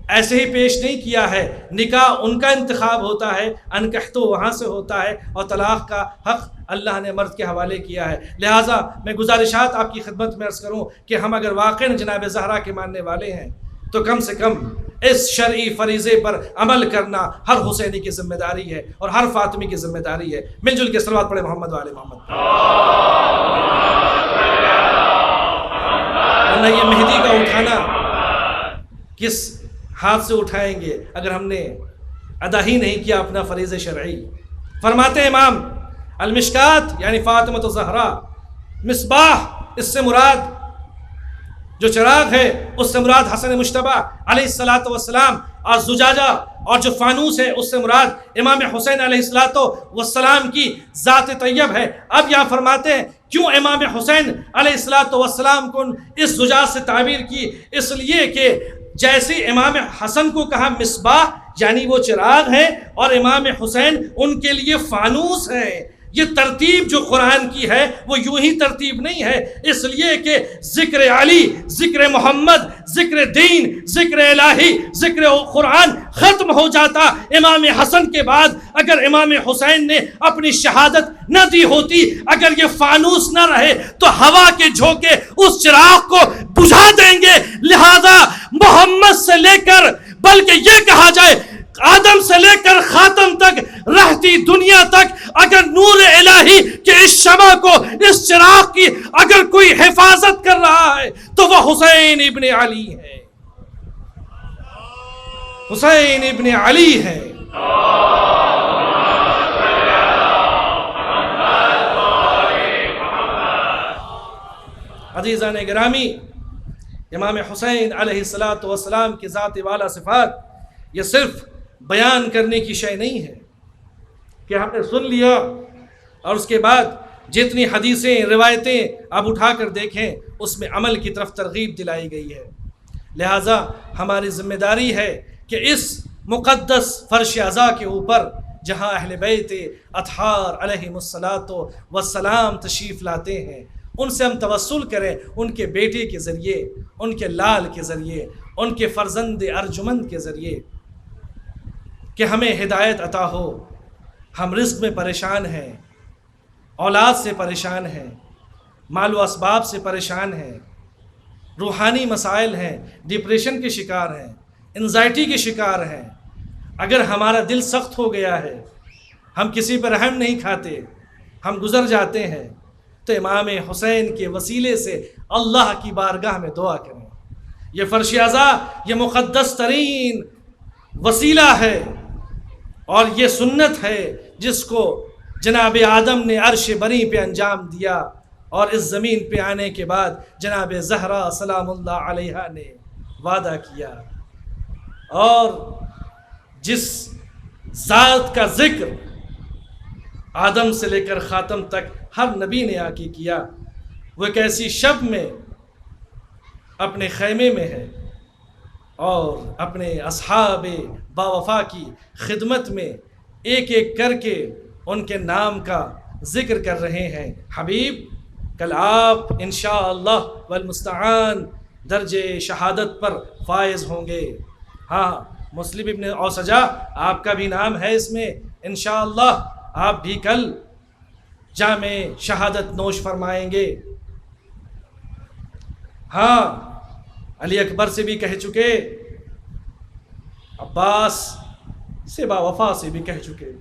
A: ایسے ہی پیش نہیں کیا ہے، نکاح ان کا انتخاب ہوتا ہے، انکحتو وہاں سے ہوتا ہے، اور طلاق کا حق اللہ نے مرد کے حوالے کیا ہے۔ لہٰذا میں گزارشات آپ کی خدمت میں عرض کروں کہ ہم اگر واقعاً جناب زہرا کے ماننے والے ہیں تو کم سے کم اس شرعی فریضے پر عمل کرنا ہر حسینی کی ذمہ داری ہے اور ہر فاطمی کی ذمہ داری ہے۔ مل جل کے صلوات پڑھے محمد وآل محمد۔ ورنہ یہ مہدی کا اٹھانا کس ہاتھ سے اٹھائیں گے اگر ہم نے ادا ہی نہیں کیا اپنا فریضہ شرعی۔ فرماتے ہیں امام المشکات یعنی فاطمہ زہرا، مصباح اس سے مراد جو چراغ ہے اس سے مراد حسن مجتبیٰ علیہ السلام، اور زجاجہ اور جو فانوس ہے اس سے مراد امام حسین علیہ السلام کی ذات طیب ہے۔ اب یہاں فرماتے ہیں کیوں امام حسین علیہ السلام کو اس زجاج سے تعبیر کی؟ اس لیے کہ جیسے امام حسن کو کہا مصباح یعنی وہ چراغ ہے، اور امام حسین ان کے لیے فانوس ہے۔ یہ ترتیب جو قرآن کی ہے وہ یوں ہی ترتیب نہیں ہے، اس لیے کہ ذکر علی، ذکر محمد، ذکر دین، ذکر الہی، ذکر قرآن ختم ہو جاتا امام حسن کے بعد۔ اگر امام حسین نے اپنی شہادت نہ دی ہوتی، اگر یہ فانوس نہ رہے تو ہوا کے جھونکے اس چراغ کو بجھا دیں گے۔ لہذا محمد سے لے کر، بلکہ یہ کہا جائے آدم سے لے کر خاتم تک رہتی دنیا تک، اگر نور الہی کے اس شمع کو، اس چراغ کی اگر کوئی حفاظت کر رہا ہے تو وہ حسین ابن علی ہے، حسین ابن علی ہے۔ عزیزان گرامی، امام حسین علیہ السلام کی ذات والا صفات یہ صرف بیان کرنے کی شے نہیں ہے کہ ہم نے سن لیا اور اس کے بعد جتنی حدیثیں روایتیں آپ اٹھا کر دیکھیں اس میں عمل کی طرف ترغیب دلائی گئی ہے۔ لہٰذا ہماری ذمہ داری ہے کہ اس مقدس فرش عزا کے اوپر جہاں اہل بیت اطہار علیہم السلام تشریف لاتے ہیں، ان سے ہم توسل کریں، ان کے بیٹے کے ذریعے، ان کے لال کے ذریعے، ان کے فرزند ارجمند کے ذریعے، کہ ہمیں ہدایت عطا ہو۔ ہم رزق میں پریشان ہیں، اولاد سے پریشان ہیں، مال و اسباب سے پریشان ہیں، روحانی مسائل ہیں، ڈپریشن کے شکار ہیں، انزائٹی کے شکار ہیں۔ اگر ہمارا دل سخت ہو گیا ہے، ہم کسی پر رحم نہیں کھاتے، ہم گزر جاتے ہیں، تو امام حسین کے وسیلے سے اللہ کی بارگاہ میں دعا کریں۔ یہ فرش عزا یہ مقدس ترین وسیلہ ہے اور یہ سنت ہے جس کو جناب آدم نے عرش بری پہ انجام دیا، اور اس زمین پہ آنے کے بعد جناب زہرا سلام اللہ علیہا نے وعدہ کیا، اور جس ذات کا ذکر آدم سے لے کر خاتم تک ہر نبی نے آ کے کیا، وہ ایک ایسی شب میں اپنے خیمے میں ہے اور اپنے اصحاب باوفا کی خدمت میں ایک ایک کر کے ان کے نام کا ذکر کر رہے ہیں۔ حبیب کل آپ انشاءاللہ والمستعان درجے شہادت پر فائز ہوں گے۔ ہاں مسلم ابن اوسجا آپ کا بھی نام ہے اس میں، انشاءاللہ آپ بھی کل جام شہادت نوش فرمائیں گے۔ ہاں علی اکبر سے بھی کہہ چکے، عباس سے با وفا سے بھی کہہ چکے،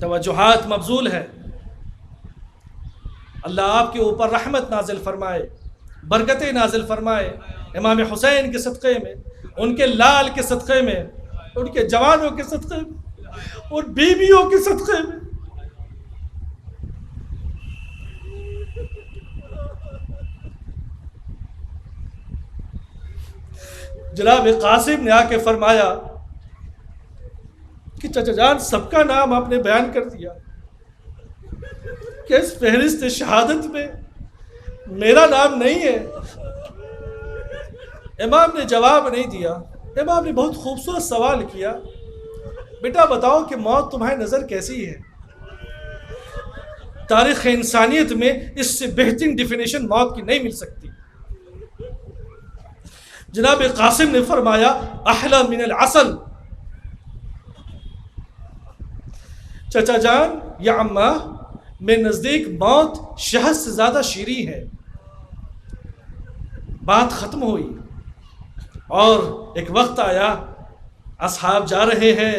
A: توجہات مبذول ہے۔ اللہ آپ کے اوپر رحمت نازل فرمائے، برکتیں نازل فرمائے، امام حسین کے صدقے میں، ان کے لال کے صدقے میں، ان کے جوانوں کے صدقے میں، ان بیویوں کے صدقے میں۔ جناب قاسم نے آ کے فرمایا کہ چچا جان سب کا نام آپ نے بیان کر دیا کہ اس فہرست شہادت میں میرا نام نہیں ہے۔ امام نے جواب نہیں دیا، امام نے بہت خوبصورت سوال کیا، بیٹا بتاؤ کہ موت تمہاری نظر کیسی ہے؟ تاریخ انسانیت میں اس سے بہترین ڈیفینیشن موت کی نہیں مل سکتی۔ جناب قاسم نے فرمایا احلی من العسل، چچا جان یا اماں میرے نزدیک موت شہد سے زیادہ شیریں ہے۔ بات ختم ہوئی اور ایک وقت آیا، اصحاب جا رہے ہیں،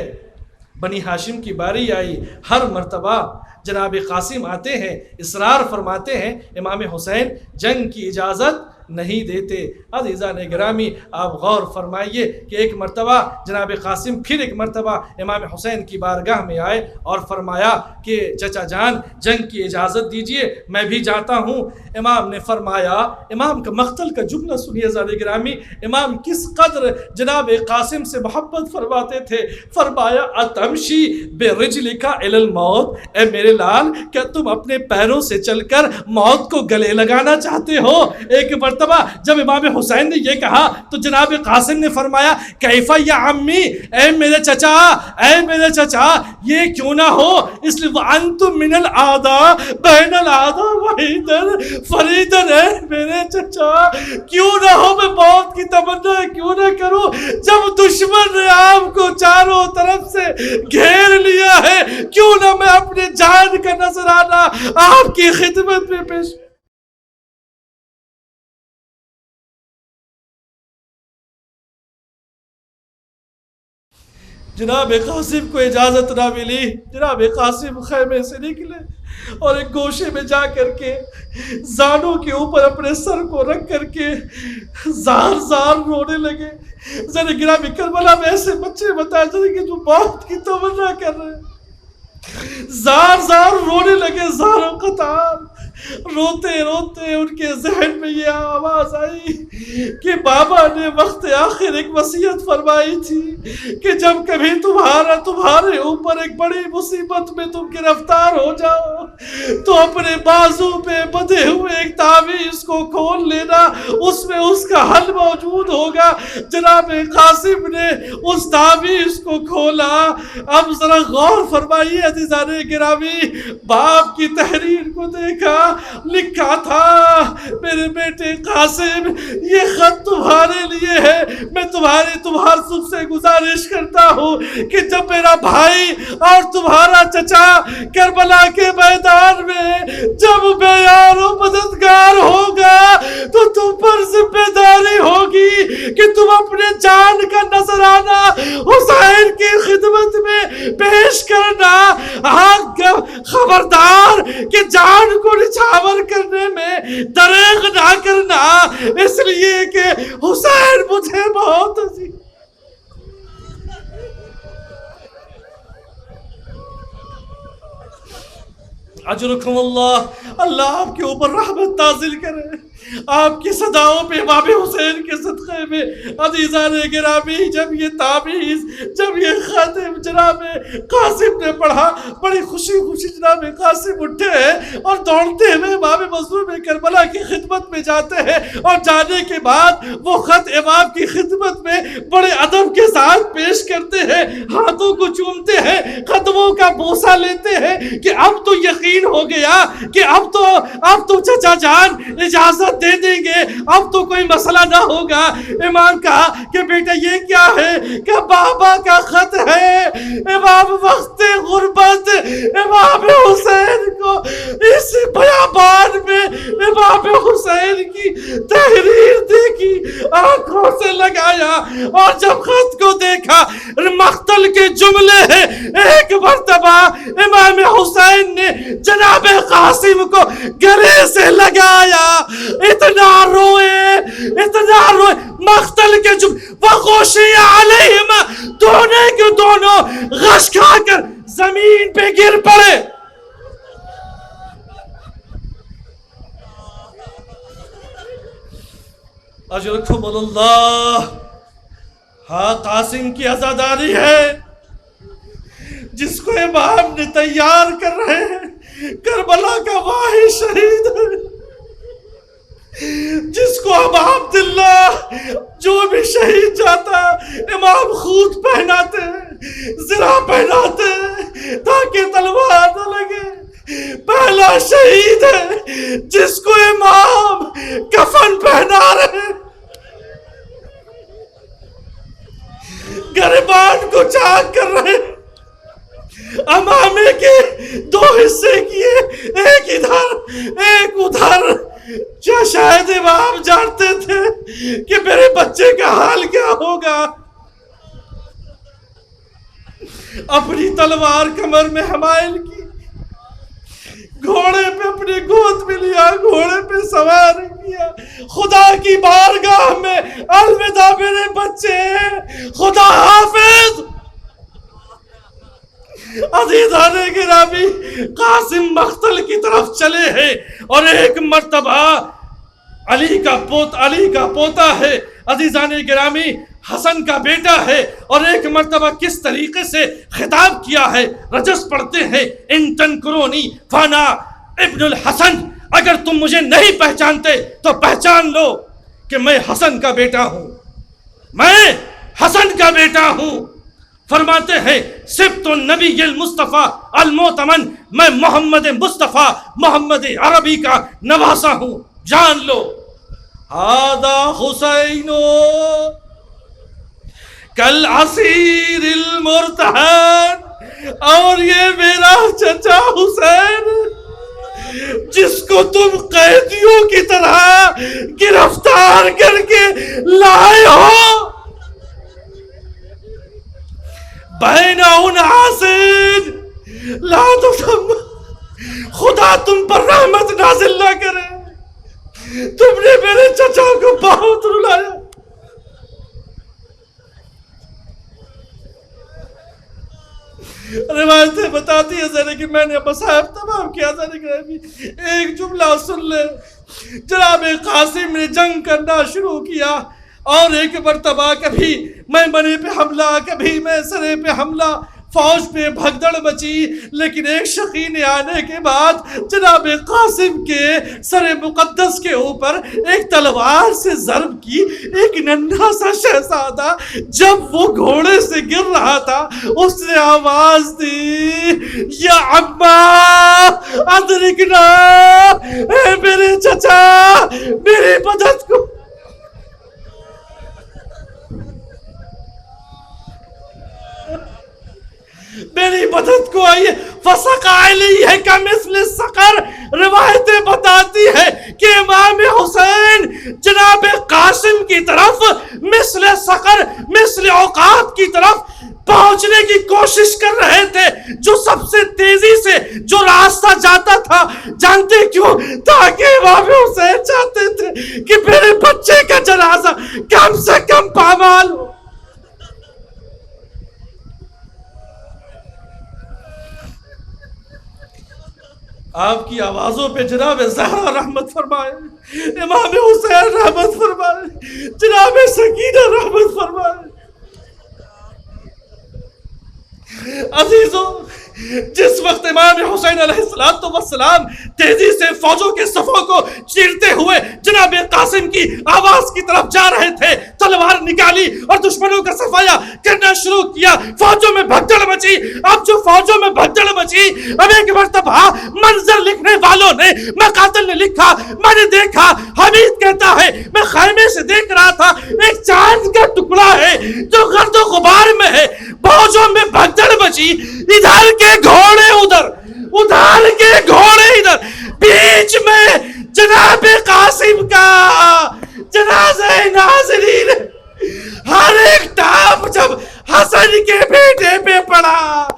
A: بنی ہاشم کی باری آئی۔ ہر مرتبہ جناب قاسم آتے ہیں، اصرار فرماتے ہیں، امام حسین جنگ کی اجازت نہیں دیتے۔ عزیزان گرامی آپ غور فرمائیے کہ ایک مرتبہ جناب قاسم پھر ایک مرتبہ امام حسین کی بارگاہ میں آئے اور فرمایا کہ چچا جان جنگ کی اجازت دیجئے، میں بھی جاتا ہوں۔ امام نے فرمایا، امام کا مقتل کا جملہ سنیے عزیزان گرامی، امام کس قدر جناب قاسم سے محبت فرماتے تھے۔ فرمایا اتمشی برجلک الی الموت، اے میرے لال کیا تم اپنے پیروں سے چل کر موت کو گلے لگانا چاہتے ہو؟ ایک مرتبہ جب امام حسین نے یہ کہا تو جناب قاسم نے فرمایا کیفا یا عمی، اے میرے چچا، اے میرے چچا یہ کیوں نہ ہو، اس لیے وانتم من الاعداء بین الاعداء وحیدا فریدا، اے میرے چچا کیوں نہ ہو میں موت کی تمنا کیوں نہ کروں جب دشمن نے آپ کو چاروں طرف سے گھیر لیا ہے، کیوں نہ میں اپنے جان کا نذرانہ آپ کی خدمت میں پیش۔ جناب قاسم کو اجازت نہ ملی، جناب قاسم خیمے سے نکلے اور ایک گوشے میں جا کر کے زانوں کے اوپر اپنے سر کو رکھ کر کے زار زار رونے لگے۔ ذرا گرامی کربلا میں ایسے بچے بتائے جاتے کہ جو موت کی تمنا کر رہے ہیں، زار زار رونے لگے، زاروں قطار روتے روتے ان کے ذہن میں یہ آواز آئی کہ بابا نے وقت آخر ایک وصیت فرمائی تھی کہ جب کبھی تمہارے اوپر ایک بڑی مصیبت میں تم گرفتار ہو جاؤ تو اپنے بازو پہ بندھے ہوئے ایک تعویذ کو کھول لینا، اس میں اس کا حل موجود ہوگا۔ جناب قاسم نے اس تعویذ کو کھولا۔ اب ذرا غور فرمائیے عزیزان گرامی، باپ کی تحریر کو دیکھا، لکھا تھا میرے بیٹے قاسم یہ خط تمہارے لیے ہے، میں تمہار سب سے گزارش کرتا ہوں کہ جب میرا بھائی اور تمہارا چچا کربلا کے میدان میں جب بے یار و مددگار ہوگا تو تم پر ذمہ داری ہوگی کہ تم اپنے جان کا نذرانہ حسین کی خدمت میں پیش کرنا۔ خبردار کہ جان کو نچھاور کرنے میں دریغ نہ کرنا، اس لیے کہ حسین مجھے بہت عزیز۔ اجرکم اللہ، اللہ آپ کے اوپر رحمت نازل کرے، آپ کی صداؤں پہ امام حسین کے صدقے میں۔ عزیزان گرامی جب یہ تعویذ، جب یہ خط جناب قاسم نے پڑھا، بڑی خوشی خوشی جناب قاسم اٹھے ہیں اور دوڑتے ہوئے امام مظلوم کربلا کی خدمت میں جاتے ہیں، اور جانے کے بعد وہ خط امام کی خدمت میں بڑے ادب کے ساتھ پیش کرتے ہیں، ہاتھوں کو چومتے ہیں، قدموں کا بوسہ لیتے ہیں کہ اب تو یقین ہو گیا کہ اب تو چچا جان اجازت دے دیں گے، اب تو کوئی مسئلہ نہ ہوگا۔ امام کہا کہ بیٹا یہ کیا ہے؟ کہ بابا کا خط ہے۔ امام وقت غربت امام حسین کو اس بیابان میں امام حسین کی تحریر دیکھی، آنکھوں سے لگایا، اور جب خط کو دیکھا مقتل کے جملے ہیں۔ ایک مرتبہ امام حسین نے جناب قاسم کو گلے سے لگایا، اتنا روئے مقتل کے جملے، وغشی علیہم، دونوں کے دونوں غش کھا کر زمین پہ گر پڑے۔ اجرکم اللہ۔ ہاں قاسم کی عزاداری ہے جس کو امام نے تیار کر رہے ہیں، کربلا کا واحد شہید ہے جس کو اب عبداللہ جو بھی شہید جاتا امام خود پہناتے، زرہ پہناتے تاکہ تلوار نہ لگے۔ پہلا شہید ہے جس کو امام کفن پہنا رہے، گریبان کو چاک کر رہے، امامے کے دو حصے کیے، ایک ادھر ایک ادھر۔ کیا شاید امام جانتے تھے کہ میرے بچے کا حال کیا ہوگا؟ اپنی تلوار کمر میں حمائل کی، گھوڑے پہ اپنی گود میں لیا، گھوڑے پہ سوار کیا، خدا کی بارگاہ میں الوداع میرے بچے، خدا حافظ۔ عزیزان گرامی، قاسم مقتل کی طرف چلے ہیں، اور ایک مرتبہ علی کا پوتا ہے، عزیزان گرامی حسن کا بیٹا ہے، اور ایک مرتبہ کس طریقے سے خطاب کیا ہے، رجس پڑھتے ہیں، ان تنکرونی فانا ابن الحسن، اگر تم مجھے نہیں پہچانتے تو پہچان لو کہ میں حسن کا بیٹا ہوں، میں حسن کا بیٹا ہوں۔ فرماتے ہیں سبط النبی المصطفیٰ المؤتمن، میں محمد مصطفیٰ محمد عربی کا نواسا ہوں، جان لو۔ ہذا حسین کالعصیر المرتہن، اور یہ میرا چچا حسین جس کو تم قیدیوں کی طرح گرفتار کر کے لائے ہو، بین عاصد لا تم، خدا تم پر رحمت نازل نہ کرے، تم نے میرے چچا کو بہت رلایا۔ روایتیں بتاتی ہے ذرا کہ میں نے مصاحف تمام کیا تھا، لیکن ایک جملہ سن لے۔ جناب قاسم نے جنگ کرنا شروع کیا، اور ایک مرتبہ کبھی میمنے پہ حملہ، کبھی میسرے پہ حملہ، فوج پہ بھگدڑ مچی، لیکن ایک شقی نے آنے کے بعد جناب قاسم کے سر مقدس کے اوپر ایک تلوار سے ضرب کی۔ ایک ننھا سا شہزادہ جب وہ گھوڑے سے گر رہا تھا، اس نے آواز دی، یا عمّا ادرکنا، اے میرے چچا میری مدد کو۔ میری مدد کو آئیے۔ فسقا علیہ کمثل الصقر، روایتیں بتاتی ہے کہ امام حسین جناب قاسم کی طرف مثل صقر، مثل عقاب کی طرف پہنچنے کی کوشش کر رہے تھے، جو سب سے تیزی سے جو راستہ جاتا تھا۔ جانتے کیوں؟ تاکہ امام حسین چاہتے تھے کہ میرے بچے کا جنازہ کم سے کم پامال ہو۔ آپ کی آوازوں پہ جناب زہرا رحمت فرمائے، امام حسین رحمت فرمائے، جناب سکینہ رحمت فرمائے۔ عزیزوں، جس وقت امام حسین علیہ السلام تیزی سے فوجوں کے صفوں کو چیرتے ہوئے جناب قاسم کی آواز کی طرف جا رہے تھے، تلوار نکالی اور دشمنوں کا صفایا کرنا شروع کیا۔ فوجوں میں بھگدڑ مچی۔ اب جو فوجوں میں بھگدڑ مچی، اب ایک مرتبہ منظر لکھنے والوں نے، مقاتل نے لکھا، میں نے دیکھا، حمید کہتا ہے میں خیمے سے دیکھ رہا تھا ایک چاند کا ٹکڑا ہے جو گرد و غبار میں ہے۔ فوجوں میں بھگدڑ مچی، ادھر کے گھوڑے ادھر، ادھر کے گھوڑے ادھر، بیچ میں جناب قاسم کا جنازہ ناظرین، ہر ایک ٹاپ جب حسن کے بیٹے پہ پڑا،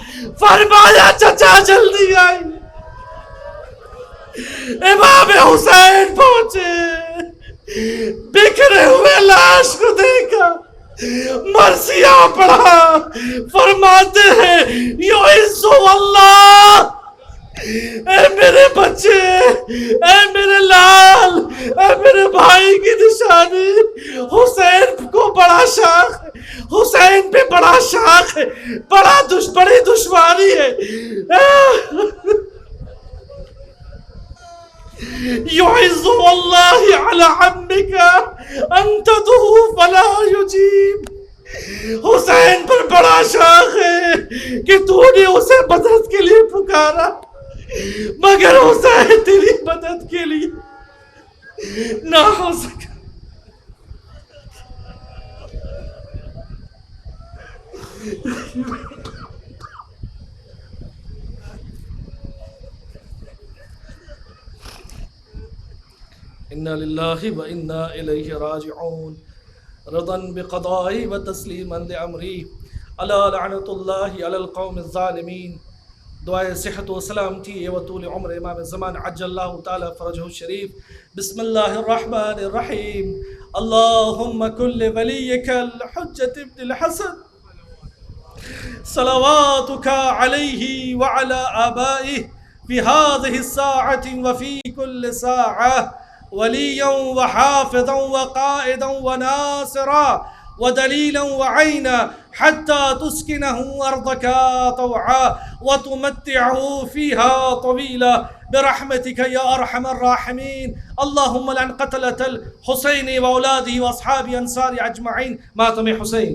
A: فرمایا چچا جلدی آئی۔ امام حسین پہنچے، بکھرے ہوئے لاش کو دیکھا، مرثیہ پڑھا، فرماتے ہیں یعز اللہ، اے میرے بچے، اے میرے لال، اے میرے بھائی کی نشانی، حسین کو بڑا شاخ ہے، حسین پہ بڑا شاخ ہے، بڑی دشواری ہے۔ یعز اللہ علی عمک ان تدعو فلا یجیب، حسین پر بڑا شاخ ہے کہ تو نے اسے مدد کے لیے پکارا، مگر حسین تیری مدد کے لیے نہ ہو سکا۔ انا للہ و انا الیہ راجعون، رضا بقضائی و تسلیما لامری، الا لعنت اللہ علی القوم الظالمین۔ دعائے صحت و سلامتی و طول عمر امام زمان عجل اللہ تعالی فرجہ الشریف۔ بسم اللہ الرحمن الرحیم۔ اللہم کل ولیک الحجۃ ابن الحسن صلواتک علیہ وعلی آبائہ فی هذه الساعة وفی کل ساعة وليا وحافظا وقائدا وناصرا ودليلا وعينا حتى تسكنه أرضك طوعا وتمتعه فيها طويلا برحمتك يا أرحم الراحمين۔ اللهم لعن قتلة الحسين وأولاده وأصحاب أنصار أجمعين۔ ماتم حسين۔